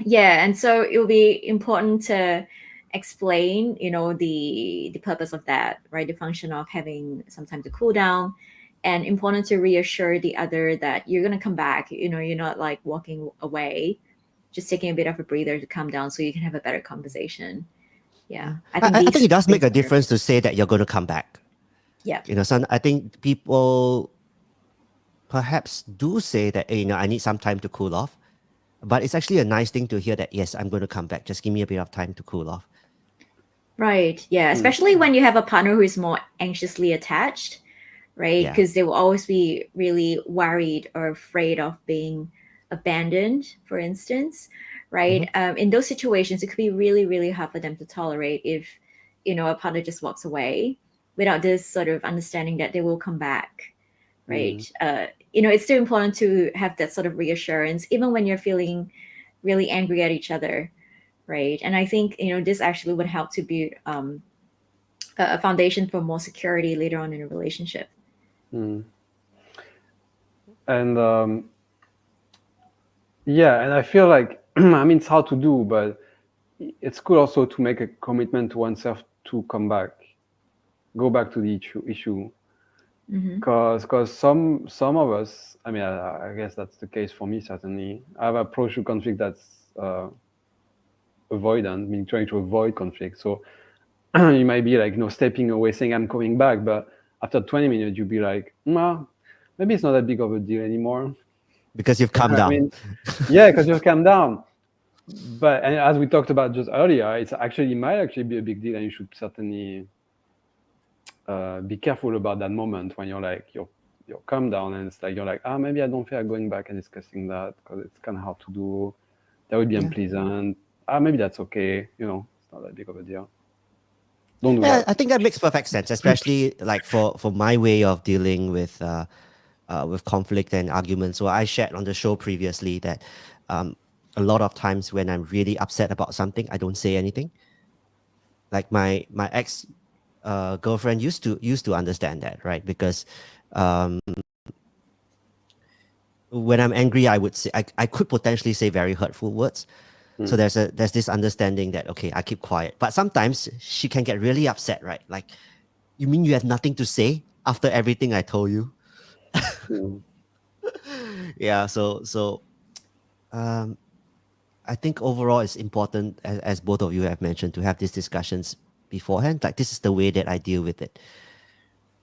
yeah, and so it will be important to explain, the purpose of that, right? The function of having some time to cool down, and important to reassure the other that you're gonna come back. You're not like walking away, just taking a bit of a breather to calm down so you can have a better conversation. Yeah, I think I think these it does make things a are very difference to important. say that you're going to come back. Yeah, I think people perhaps do say that, hey, I need some time to cool off. But it's actually a nice thing to hear that, yes, I'm going to come back. Just give me a bit of time to cool off. right. Yeah, especially when you have a partner who is more anxiously attached, right? Yeah. Because they will always be really worried or afraid of being abandoned, for instance, right? In those situations, it could be really, really hard for them to tolerate if, a partner just walks away without this sort of understanding that they will come back, right? It's still important to have that sort of reassurance, even when you're feeling really angry at each other, right? And I think, this actually would help to build a foundation for more security later on in a relationship. Mm. And yeah, and I feel like I mean it's hard to do, but it's cool also to make a commitment to oneself to go back to the issue, because some of us, I mean, I guess that's the case for me certainly. I've approached to conflict that's avoidant, meaning trying to avoid conflict. So you might be like, stepping away, saying I'm coming back, but after 20 minutes, you'll be like, well, maybe it's not that big of a deal anymore. Because you've calmed I down. mean, yeah, because you've calmed down. But and as we talked about just earlier, it might actually be a big deal, and you should certainly be careful about that moment when you're calm down, and it's like you're like, maybe I don't feel like going back and discussing that because it's kind of hard to do. That would be unpleasant. Maybe that's okay. It's not that big of a deal. Don't do that. I think that makes perfect sense, especially like for my way of dealing with conflict and arguments. So I shared on the show previously that a lot of times when I'm really upset about something, I don't say anything. Like my ex girlfriend used to understand that, right? Because when I'm angry, I would say I could potentially say very hurtful words. So there's this understanding that, okay, I keep quiet. But sometimes she can get really upset, right? Like, you mean you have nothing to say after everything I told you? Yeah. So I think overall it's important, as both of you have mentioned, to have these discussions beforehand. Like, this is the way that I deal with it.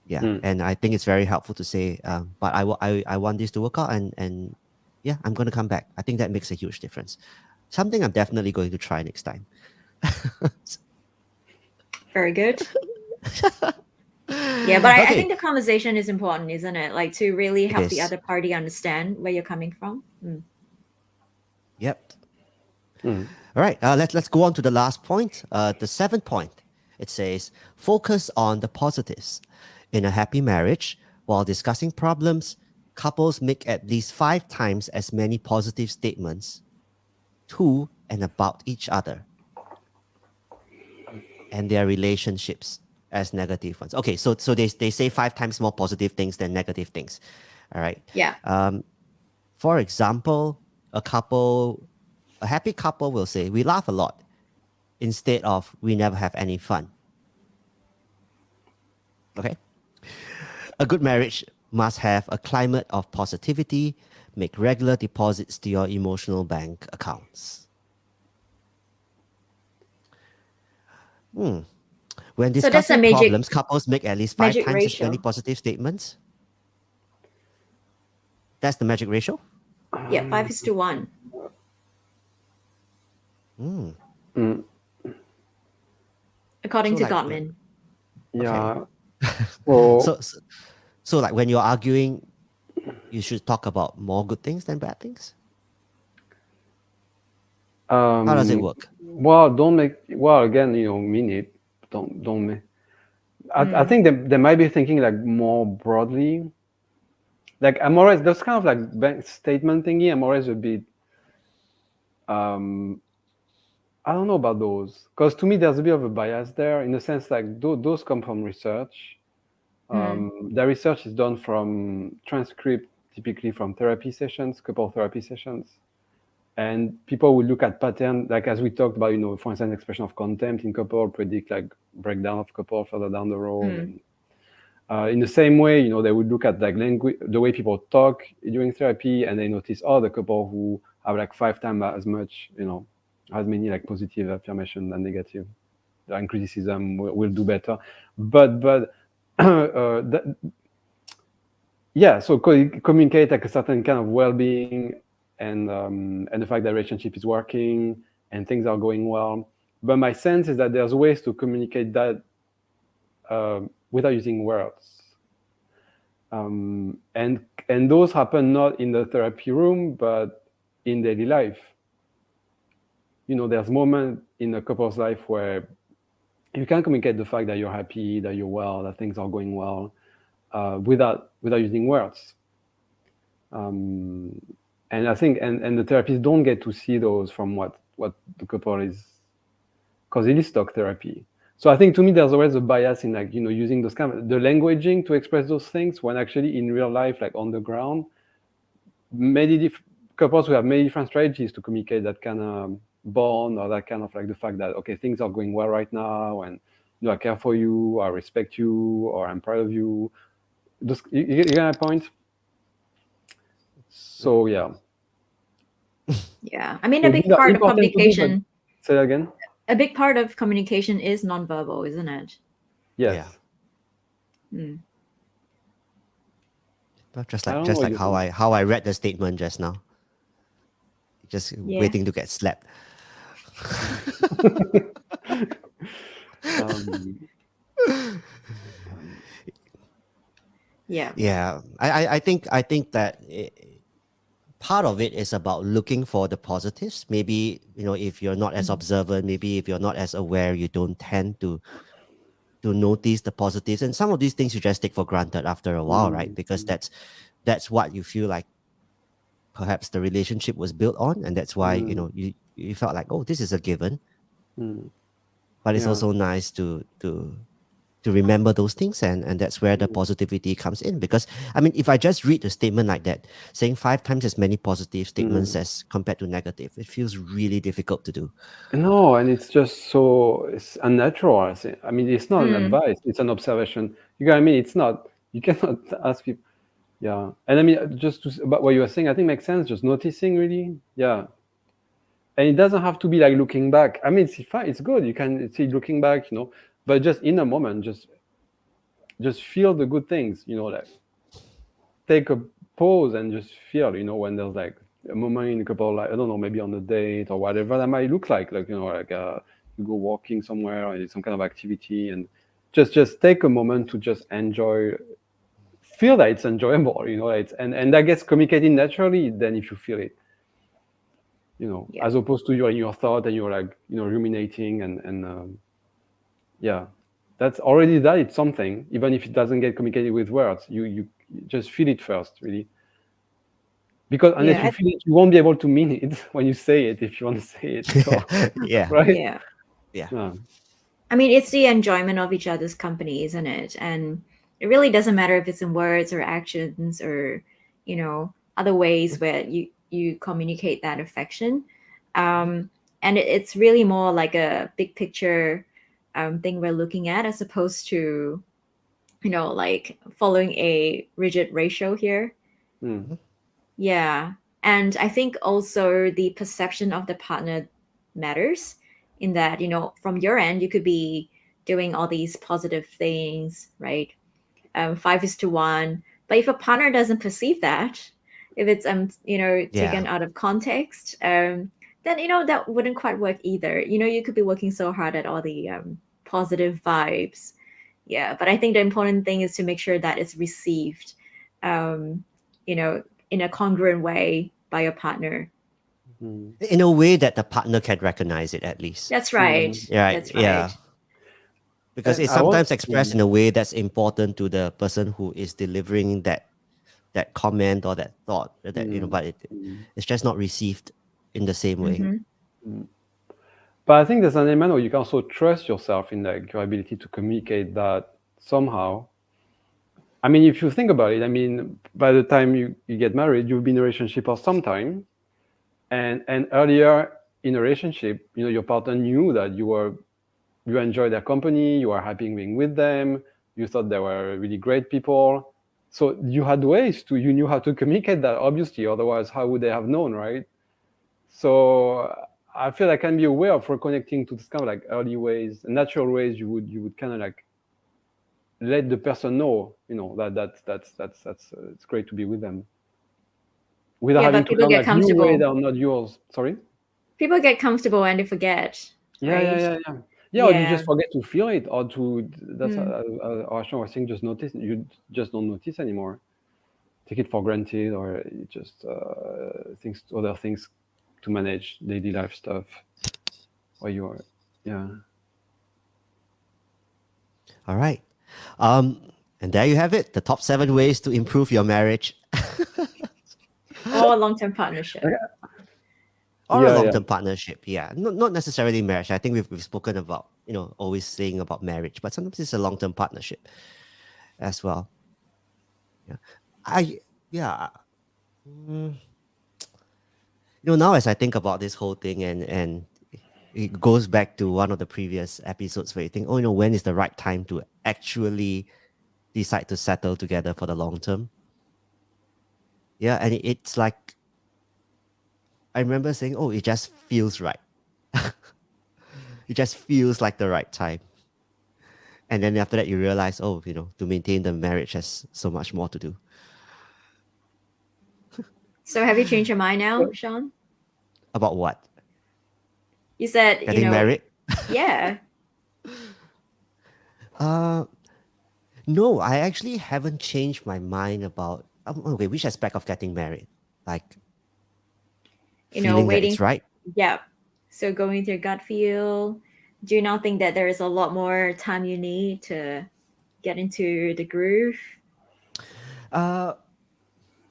Yeah. And I think it's very helpful to say, but I want this to work out, and yeah, I'm going to come back. I think that makes a huge difference. Something I'm definitely going to try next time. Very good. Yeah, but I Okay. think the conversation is important, isn't it? Like, to really It help the is. other party understand where you're coming from. Yep. All right. Let's go on to the last point. The seventh point. It says, focus on the positives. In a happy marriage, while discussing problems, couples make at least 5 times as many positive statements to and about each other and their relationships as negative ones. Okay, so they say 5 times more positive things than negative things. All right. Yeah. For example, a happy couple will say, "We laugh a lot," instead of "We never have any fun." Okay. A good marriage must have a climate of positivity, make regular deposits to your emotional bank accounts. When So that's a discussing magic problems, couples make at least 5 magic times as many ratio. positive statements. That's the magic ratio. Yeah, 5:1. Mm. According So to like, Gottman. Yeah. so, so, so like when you're arguing, you should talk about more good things than bad things. How does it work? Well, don't make. Well, again, mean it. Don't make. I think they might be thinking like more broadly. Like I'm always those kind of like bank statement thingy. I'm always a bit. I don't know about those because to me there's a bit of a bias there in the sense like those come from research. The research is done from transcript, typically from therapy sessions, couple therapy sessions. And people will look at pattern, like as we talked about, for instance, expression of contempt in couple, predict like breakdown of couple further down the road. And, in the same way, they would look at like language, the way people talk during therapy, and they notice, the couple who have like 5 times as much, as many like positive affirmation than negative, and criticism will do better. But yeah, so communicate like a certain kind of well-being and the fact that relationship is working and things are going well. But my sense is that there's ways to communicate that without using words. And those happen not in the therapy room, but in daily life. There's moments in a couple's life where you can communicate the fact that you're happy, that you're well, that things are going well, without using words. And I think and the therapists don't get to see those from what the couple is, because it is talk therapy. So I think to me there's always a bias in like using those kind of the languaging to express those things when actually in real life, like on the ground, many couples who have many different strategies to communicate that kind of bond, or that kind of like the fact that okay, things are going well right now, and I care for you, I respect you, or I'm proud of you. You get my point? So yeah. Yeah. I mean, So a big these are part of important to do, but communication. say that again. A big part of communication is nonverbal, isn't it? Yes. Well, just I like don't know what you how I read the statement just now. Just waiting to get slapped. Yeah. Yeah, I think that part of it is about looking for the positives. Maybe if you're not as observant, maybe if you're not as aware, you don't tend to notice the positives, and some of these things you just take for granted after a while, right? Because that's what you feel like perhaps the relationship was built on, and that's why you felt like, oh, this is a given. But it's Yeah. also nice to remember those things, and that's where the positivity comes in. Because I mean, if I just read a statement like that, saying 5 times as many positive statements as compared to negative, it feels really difficult to do. No, and it's just it's unnatural. I think. I mean, it's not an advice; it's an observation. You know what I mean? It's not. You cannot ask people. Yeah, and I mean, just about what you were saying, I think makes sense. Just noticing, really. Yeah, and it doesn't have to be like looking back. I mean, it's fine. It's good. You can see looking back, but just in a moment, just feel the good things. Like take a pause and just feel. When there's like a moment in a couple, like I don't know, maybe on a date or whatever that might look like you go walking somewhere or some kind of activity, and just take a moment to just enjoy, feel that it's enjoyable, and that gets communicated naturally then if you feel it, as opposed to you're in your thought and you're like ruminating and yeah, that's already that it's something, even if it doesn't get communicated with words. You just feel it first, really. because unless Yeah, you feel it, you won't be able to mean it when you say it if you want to say it. So, Yeah. right? yeah. Yeah. I mean, it's the enjoyment of each other's company, isn't it? And it really doesn't matter if it's in words or actions or, other ways where you communicate that affection. And it's really more like a big picture thing we're looking at, as opposed to, like following a rigid ratio here. Mm. Yeah. And I think also the perception of the partner matters, in that, from your end, you could be doing all these positive things, right? 5:1. But if a partner doesn't perceive that, if it's, Yeah. taken out of context, then, that wouldn't quite work either. You could be working so hard at all the positive vibes. Yeah. But I think the important thing is to make sure that it's received, um, you know, in a congruent way by your partner. Mm. In a way that the partner can recognize it at least. That's right. Mm. Right. That's Yeah. right. Because And it's I was, sometimes expressed in a way that's important to the person who is delivering that comment or that thought, mm, but mm, it's just not received in the same way. Mm-hmm. mm. But I think there's an element where you can also trust yourself in like your ability to communicate that somehow. I mean, if you think about it, I mean, by the time you get married, you've been in a relationship for some time, and earlier in a relationship, your partner knew that you enjoy their company, you are happy being with them, you thought they were really great people. So you had ways you knew how to communicate that, obviously, otherwise how would they have known, right? So I feel I can be aware of reconnecting to this kind of like early ways, natural ways you would kind of like let the person know, that's it's great to be with them without Yeah, having but to people learn get like new ways comfortable. that are not yours. Sorry? People get comfortable and they forget, Yeah, yeah, right? yeah, yeah. Yeah, or you Yeah. just forget to feel it, or that's Mm. I think just notice, you just don't notice anymore. Take it for granted, or you just other things to manage daily life stuff, or you're, yeah. All right. And there you have it, the top 7 ways to improve your marriage Or long-term partnership. or a Yeah, yeah. long-term partnership. Yeah. Not necessarily marriage. I think we've spoken about, always saying about marriage, but sometimes it's a long-term partnership as well. Yeah. I yeah. mm, Now as I think about this whole thing, and it goes back to one of the previous episodes where you think, when is the right time to actually decide to settle together for the long term? Yeah, and it's like I remember saying, "Oh, it just feels right. It just feels like the right time." And then after that, you realize, oh, to maintain the marriage has so much more to do. So have you changed your mind now, Sean? About what? You said, Getting married? yeah. Uh, no, I actually haven't changed my mind about. Okay, which aspect of getting married? Like feeling that Waiting. it's right. Yeah. So going with your gut feel. Do you not think that there is a lot more time you need to get into the groove? Uh,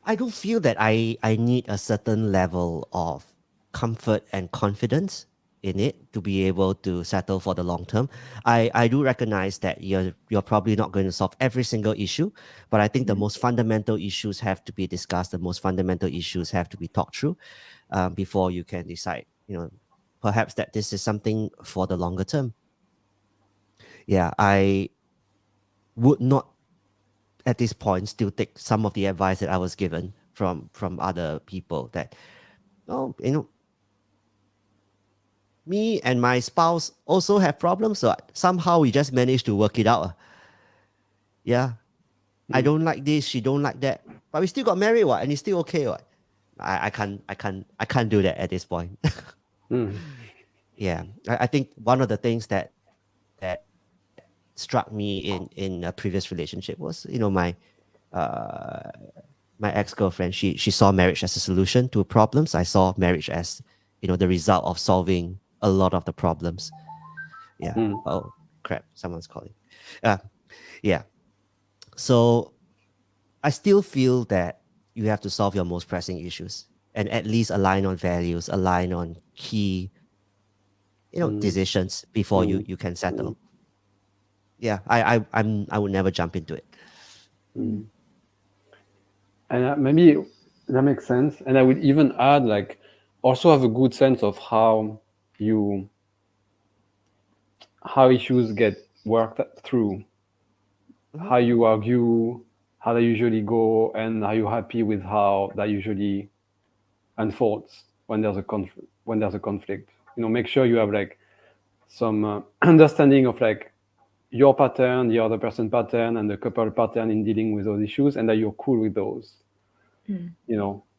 I don't feel that I need a certain level of comfort and confidence in it to be able to settle for the long term. I do recognize that you're probably not going to solve every single issue, but I think the Mhm. most fundamental issues have to be discussed. The most fundamental issues have to be talked through before you can decide. Perhaps that this is something for the longer term. Yeah, I would not at this point still take some of the advice that I was given from other people that oh me and my spouse also have problems, so somehow we just managed to work it out. Yeah, I Mm. don't like this, she don't like that, but we still got married, what, and it's still okay, what. I can't do that at this point. Mm. Yeah, I think one of the things that struck me in a previous relationship was uh my ex-girlfriend, she saw marriage as a solution to problems. I saw marriage as the result of solving a lot of the problems. Yeah. Mm. Oh crap, someone's calling. uh yeah, so I still feel that you have to solve your most pressing issues and at least align on values, align on key, decisions before you can settle. Yeah, I would never jump into it. And maybe that makes sense. And I would even add, like, also have a good sense of how issues get worked through, how you argue, how they usually go, and are you happy with how that usually unfolds when there's a conflict. Make sure you have like some understanding of like your pattern, the other person pattern, and the couple pattern in dealing with those issues, and that you're cool with those.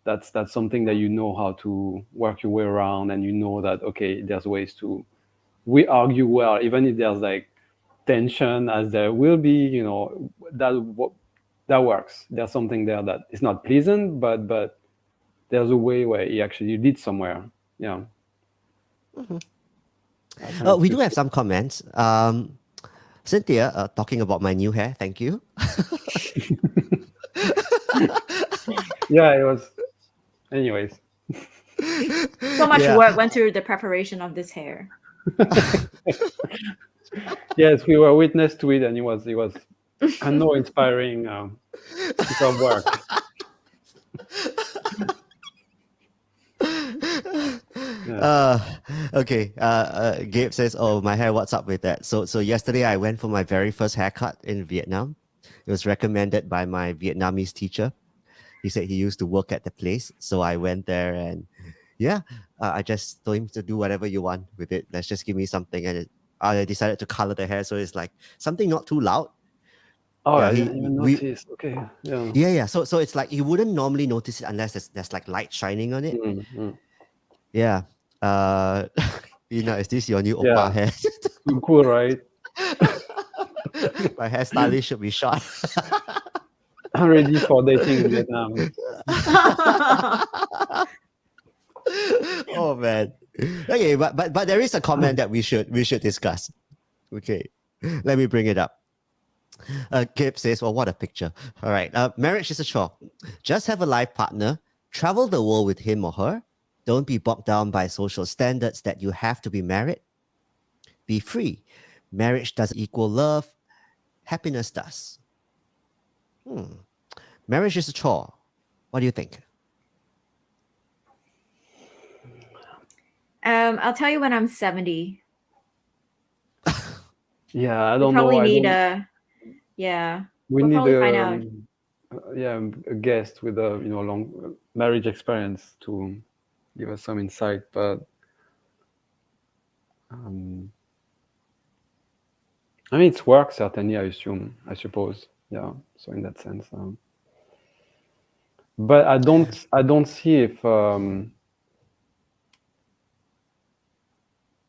That's something that how to work your way around, and that okay, there's ways to we argue well, even if there's like tension, as there will be, that works. There's something there that is not pleasant, but there's a way where it actually leads somewhere. Yeah. We do have some comments. Cynthia, talking about my new hair. Thank you. Yeah, it was. Anyways. So much work went through the preparation of this hair. Yes, we were witness to it, and it was I know inspiring piece of work. Okay. Gabe says, "Oh, my hair. What's up with that?" So yesterday I went for my very first haircut in Vietnam. It was recommended by my Vietnamese teacher. He said he used to work at the place, so I went there and I just told him to do whatever you want with it. Let's just give me something, and I decided to color the hair so it's like something not too loud. Oh, I didn't even notice. Okay, yeah. So it's like you wouldn't normally notice it unless there's like light shining on it. Yeah. Is this your new oppa hair? Cool, right? My hairstylist should be short. I'm ready for dating in Vietnam. Oh man. Okay, but there is a comment that we should discuss. Okay, let me bring it up. Kip says, "Well, what a picture." All right. Marriage is a chore. Just have a life partner. Travel the world with him or her. Don't be bogged down by social standards that you have to be married. Be free. Marriage doesn't equal love. Happiness does. Marriage is a chore. What do you think? I'll tell you when I'm 70. Yeah, I don't know. Probably need We we'll need probably find out. A guest with a long marriage experience to give us some insight. But I mean, it's work certainly. I suppose. Yeah. So in that sense, but I don't see if.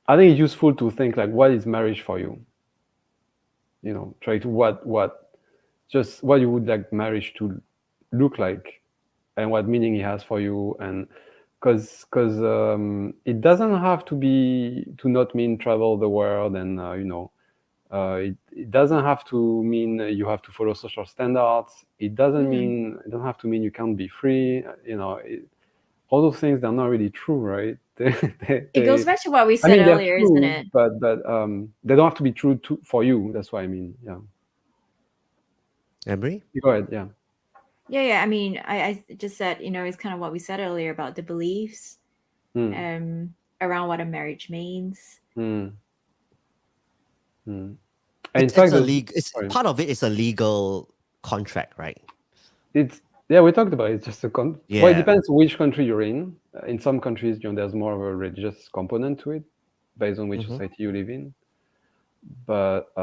I think it's useful to think like, what is marriage for you? Try to what you would like marriage to look like, and what meaning it has for you, and because it doesn't have to not mean travel the world, and it doesn't have to mean you have to follow social standards. It doesn't have to mean you can't be free. All those things, they're not really true, right? It goes back to what we said earlier, true, isn't it? But they don't have to be true for you. That's what I mean. Yeah. Emery? Go ahead. Yeah. Yeah. I mean, I just said, it's kind of what we said earlier about the beliefs around what a marriage means. In fact, part of it is a legal contract, right? We talked about it. It's just well, it depends which country you're in. In some countries, there's more of a religious component to it, based on which society you live in. But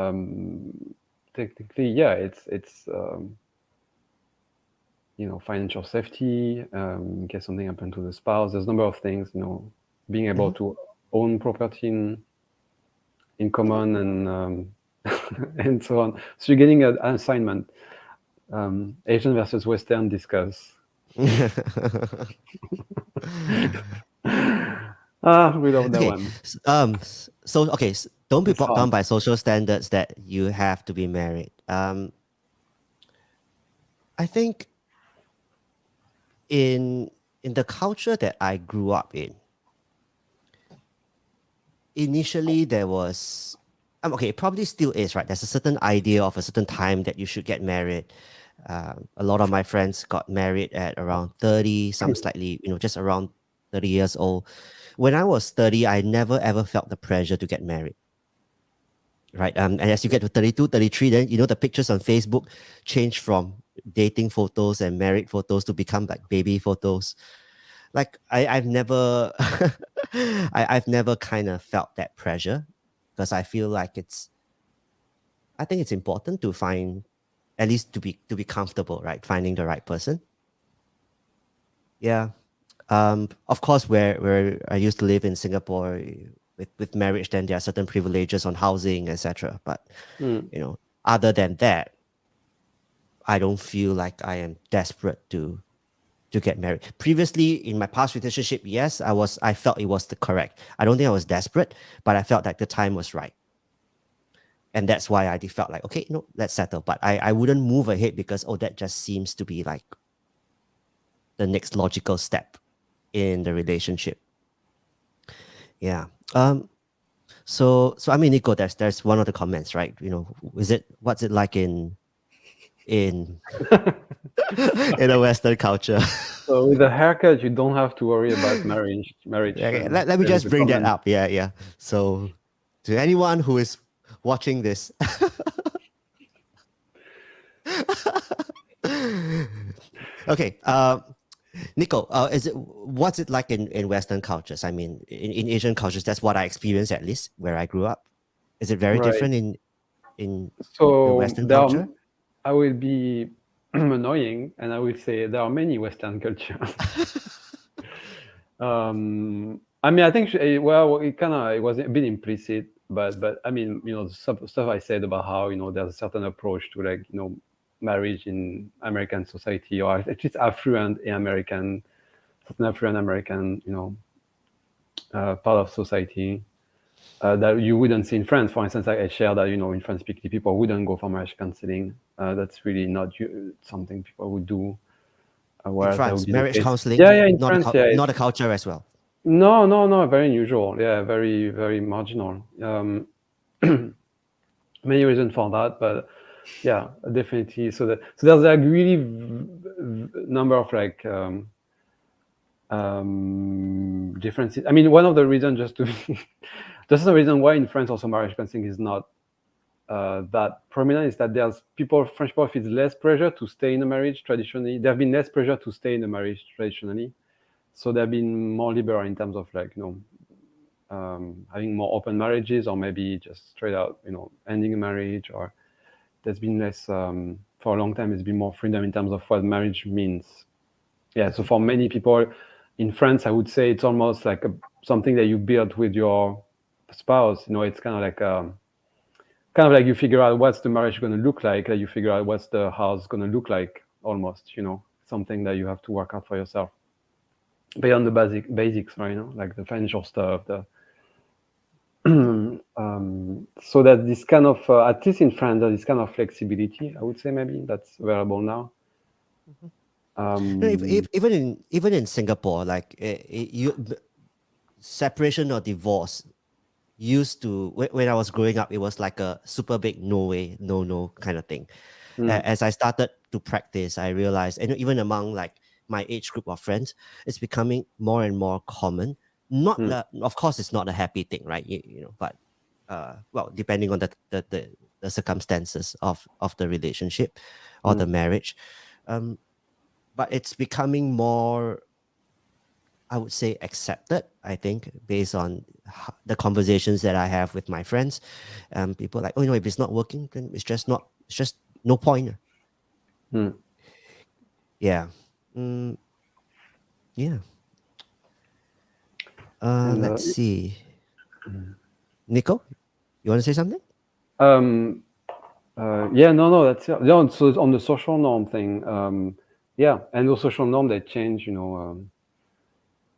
technically, it's financial safety, in case something happened to the spouse. There's a number of things, being able to own property in common, and and so on. So you're getting an assignment. Asian versus Western, discuss. We love that one. So don't be bogged down by social standards that you have to be married. I think in the culture that I grew up in, initially there was, okay, it probably still is, right? There's a certain idea of a certain time that you should get married. A lot of my friends got married at around 30, some slightly, just around 30 years old. When I was 30, I never ever felt the pressure to get married. Right. And as you get to 32, 33, then, the pictures on Facebook change from dating photos and married photos to become like baby photos. Like I've never, I've never kind of felt that pressure, because I feel like I think it's important to find, at least to be comfortable, right? Finding the right person. Yeah. Of course, where I used to live in Singapore, with marriage, then there are certain privileges on housing, etc. But other than that, I don't feel like I am desperate to get married. Previously, in my past relationship, yes, I felt it was the correct. I don't think I was desperate, but I felt like the time was right. And that's why I felt like, okay, let's settle. But I wouldn't move ahead because, that just seems to be like the next logical step in the relationship. Yeah. So I mean, Nico, there's one of the comments, right? What's it like in in a Western culture? So with a haircut, you don't have to worry about marriage. Okay, let me just bring that up. Yeah. So to anyone who is watching this, okay, Nico, what's it like in Western cultures? I mean, in Asian cultures, that's what I experienced, at least where I grew up. Is it very Right. different in the So Western culture? I will be annoying, and I will say there are many Western cultures. I mean, I think it was a bit implicit, but I mean, stuff I said about how there's a certain approach to, like, marriage in American society, or at least affluent American, certain affluent American, part of society. That you wouldn't see in France. For instance, I share that, in France, people wouldn't go for marriage counseling. That's really not something people would do. In France, marriage counseling, yeah, in not France, not a culture as well. No, very unusual. Yeah, very, very marginal. Many reasons for that, but yeah, definitely. So there's like really number of like differences. I mean, one of the reasons, just the reason why in France also marriage counseling is not that prominent, is that French people feel less pressure to stay in a marriage traditionally. There have been less pressure to stay in a marriage traditionally, so they've been more liberal in terms of, like, having more open marriages, or maybe just straight out, ending a marriage. Or there's been less, for a long time, it's been more freedom in terms of what marriage means. Yeah, so for many people in France, I would say it's almost like something that you build with your spouse. It's kind of like you figure out what's the marriage going to look like, you figure out what's the house going to look like, almost, something that you have to work out for yourself beyond the basics, right? Like the financial stuff, so that this kind of, at least in France, this kind of flexibility, I would say, maybe that's available now. Even in Singapore, like separation or divorce used to, when I was growing up, it was like a super big no way, no kind of thing. As I started to practice, I realized, and even among like my age group of friends, it's becoming more and more common. Not of course, it's not a happy thing, right? But well, depending on the circumstances of the relationship or the marriage, but it's becoming more, I would say, accepted, I think, based on the conversations that I have with my friends. People are like, if it's not working, then it's just no point. Yeah. Yeah. Let's see. Nico, you want to say something? Yeah, no, that's it. Yeah, so on the social norm thing, yeah, and those social norms, they change, so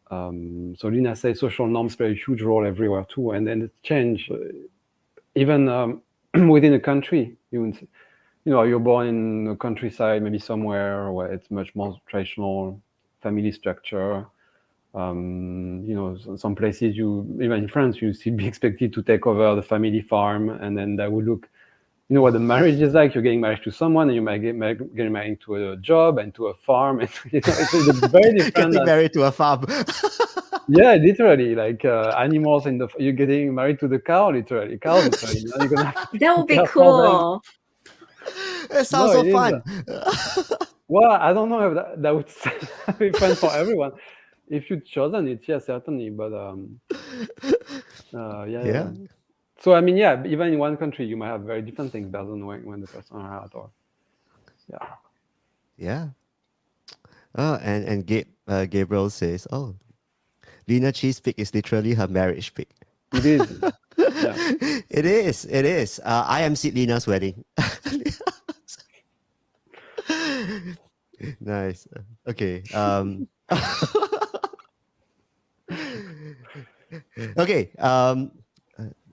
Lina says social norms play a huge role everywhere too, and then it change, even within a country. You're born in the countryside, maybe somewhere where it's much more traditional, family structure. Some places even in France, you still be expected to take over the family farm, and then that would look, what the marriage is like. You're getting married to someone, and you might get getting married to a job and to a farm, and it's very different. Getting married to a farm. Yeah, literally, like animals you're getting married to the cow, literally. Cows, literally. You're gonna have to That would be care for them. cool. It sounds so it is. fun. Well, I don't know if that would be fun for everyone. If you'd chosen it, yeah, certainly. But yeah. So I mean, yeah, even in one country, you might have very different things based on when the person are at, or Yeah. Oh, and Gabriel says, "Oh, Lena cheese pig is literally her marriage pig." it is. Yeah. It is. It is. I am Sid Lena's wedding. Nice. Okay. Okay.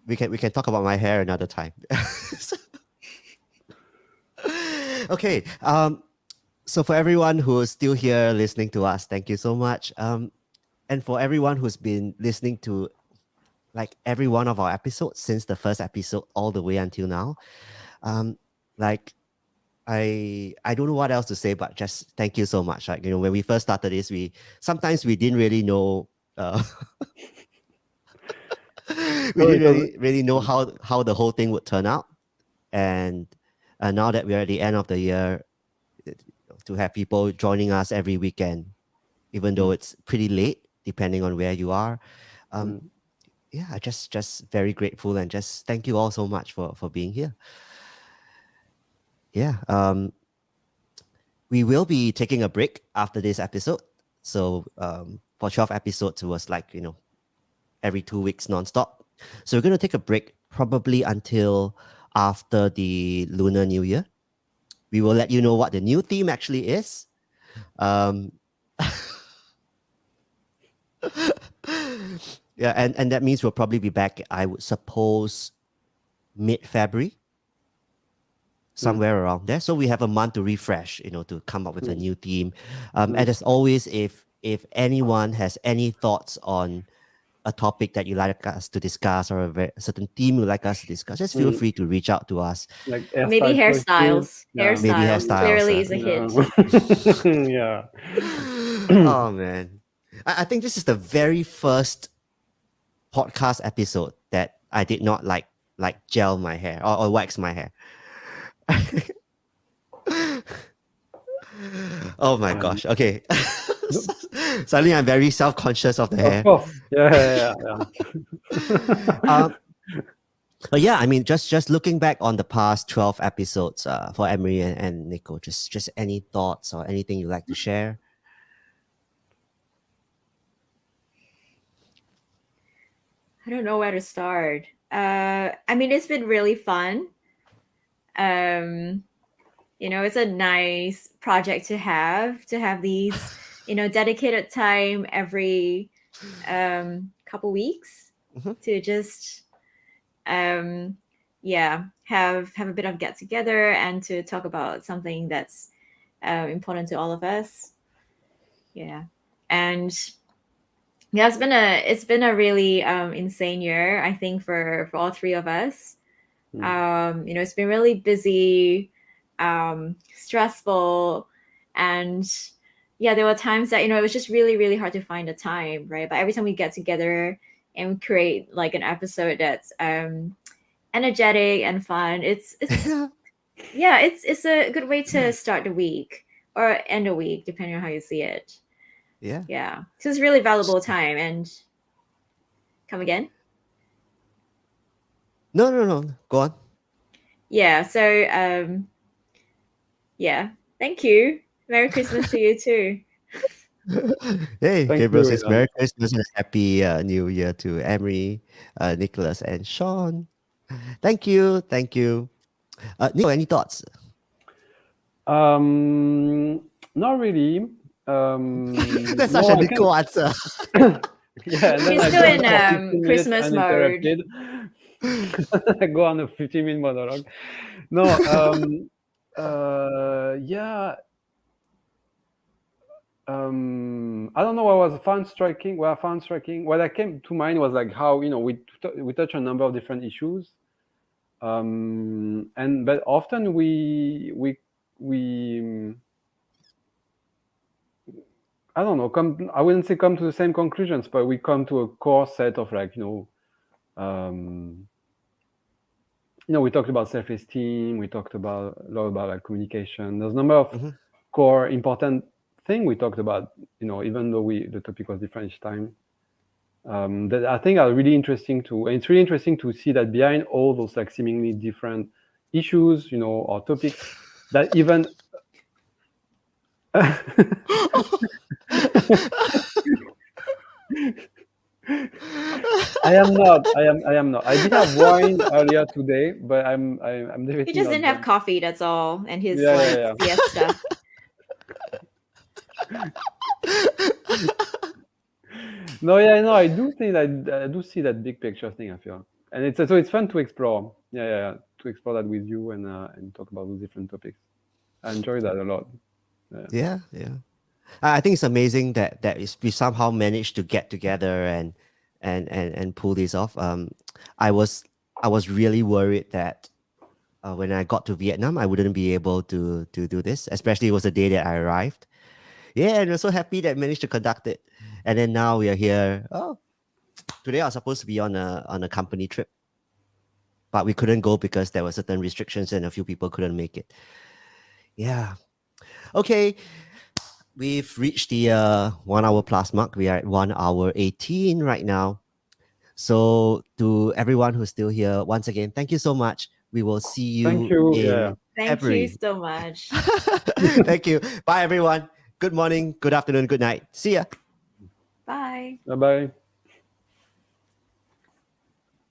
We can talk about my hair another time. Okay. So for everyone who is still here listening to us, thank you so much. And for everyone who's been listening to like every one of our episodes since the first episode all the way until now, like I don't know what else to say, but just thank you so much. Like, when we first started this, we didn't really know we didn't really know how the whole thing would turn out. And now that we're at the end of the year, to have people joining us every weekend, even though it's pretty late, depending on where you are. Yeah, just very grateful, and just thank you all so much for being here. Yeah. We will be taking a break after this episode. So for 12 episodes, it was like, every 2 weeks nonstop. So we're going to take a break probably until after the Lunar New Year. We will let you know what the new theme actually is. Yeah, and that means we'll probably be back, I would suppose, mid-February, somewhere around there. So we have a month to refresh, to come up with a new theme. And as always, if anyone has any thoughts on a topic that you like us to discuss, or a certain theme you'd like us to discuss, just feel free to reach out to us. Like Maybe hairstyles. choices. Maybe hairstyles, clearly is a hit. Yeah. Oh man, I think this is the very first podcast episode that I did not like gel my hair or wax my hair. Oh my gosh. Okay. Suddenly I'm very self-conscious of the hair. Of course. Yeah. But yeah, I mean, just looking back on the past 12 episodes for Amerie and Nico, just any thoughts or anything you'd like to share? I don't know where to start. I mean, it's been really fun. It's a nice project to have these, dedicated time every couple weeks to just have a bit of get together and to talk about something that's important to all of us. Yeah. And yeah, it's been a really insane year, I think, for all three of us. It's been really busy, stressful, and yeah, there were times that it was just really, really hard to find the time, right? But every time we get together and create like an episode that's energetic and fun, it's a good way to start the week or end the week, depending on how you see it. Yeah, so it's really valuable time. And come again? No, go on. Yeah, so thank you. Merry Christmas to you too. Hey, Thank Gabriel you, says Merry Christmas and Happy New Year to Amerie, Nicolas, and Sean. Thank you. Nico, any thoughts? Not really. That's such a Nico answer. Yeah, and then He's I still go in on for 15 minutes Christmas mode. uninterrupted. I go on a 15-minute monologue. No, yeah. I don't know what was found striking. What I found striking, what I came to mind was like how we touch on a number of different issues, but often we I don't know, I wouldn't say come to the same conclusions, but we come to a core set of like, we talked about self-esteem, we talked about a lot about like communication. There's a number of core important thing we talked about, even though the topic was different each time. That I think are really interesting and it's really interesting to see that behind all those like seemingly different issues, or topics, that even I am not. I did have wine earlier today, but I'm definitely He just not didn't have drunk. coffee, that's all, and his Yeah. siesta. No, I do think that I do see that big picture thing. I feel, and it's fun to explore. Yeah, to explore that with you and talk about those different topics. I enjoy that a lot. Yeah. I think it's amazing that we somehow managed to get together and pull this off. I was really worried that when I got to Vietnam, I wouldn't be able to do this. Especially it was the day that I arrived. Yeah, and we're so happy that I managed to conduct it. And then now we are here. Oh, today I was supposed to be on a company trip, but we couldn't go because there were certain restrictions and a few people couldn't make it. Yeah. Okay. We've reached the 1 hour plus mark. We are at 1 hour 18 right now. So to everyone who's still here, once again, thank you so much. We will see you Thank you. in Thank February. you so much. Thank you. Bye, everyone. Good morning, good afternoon, good night. See ya. Bye. Bye.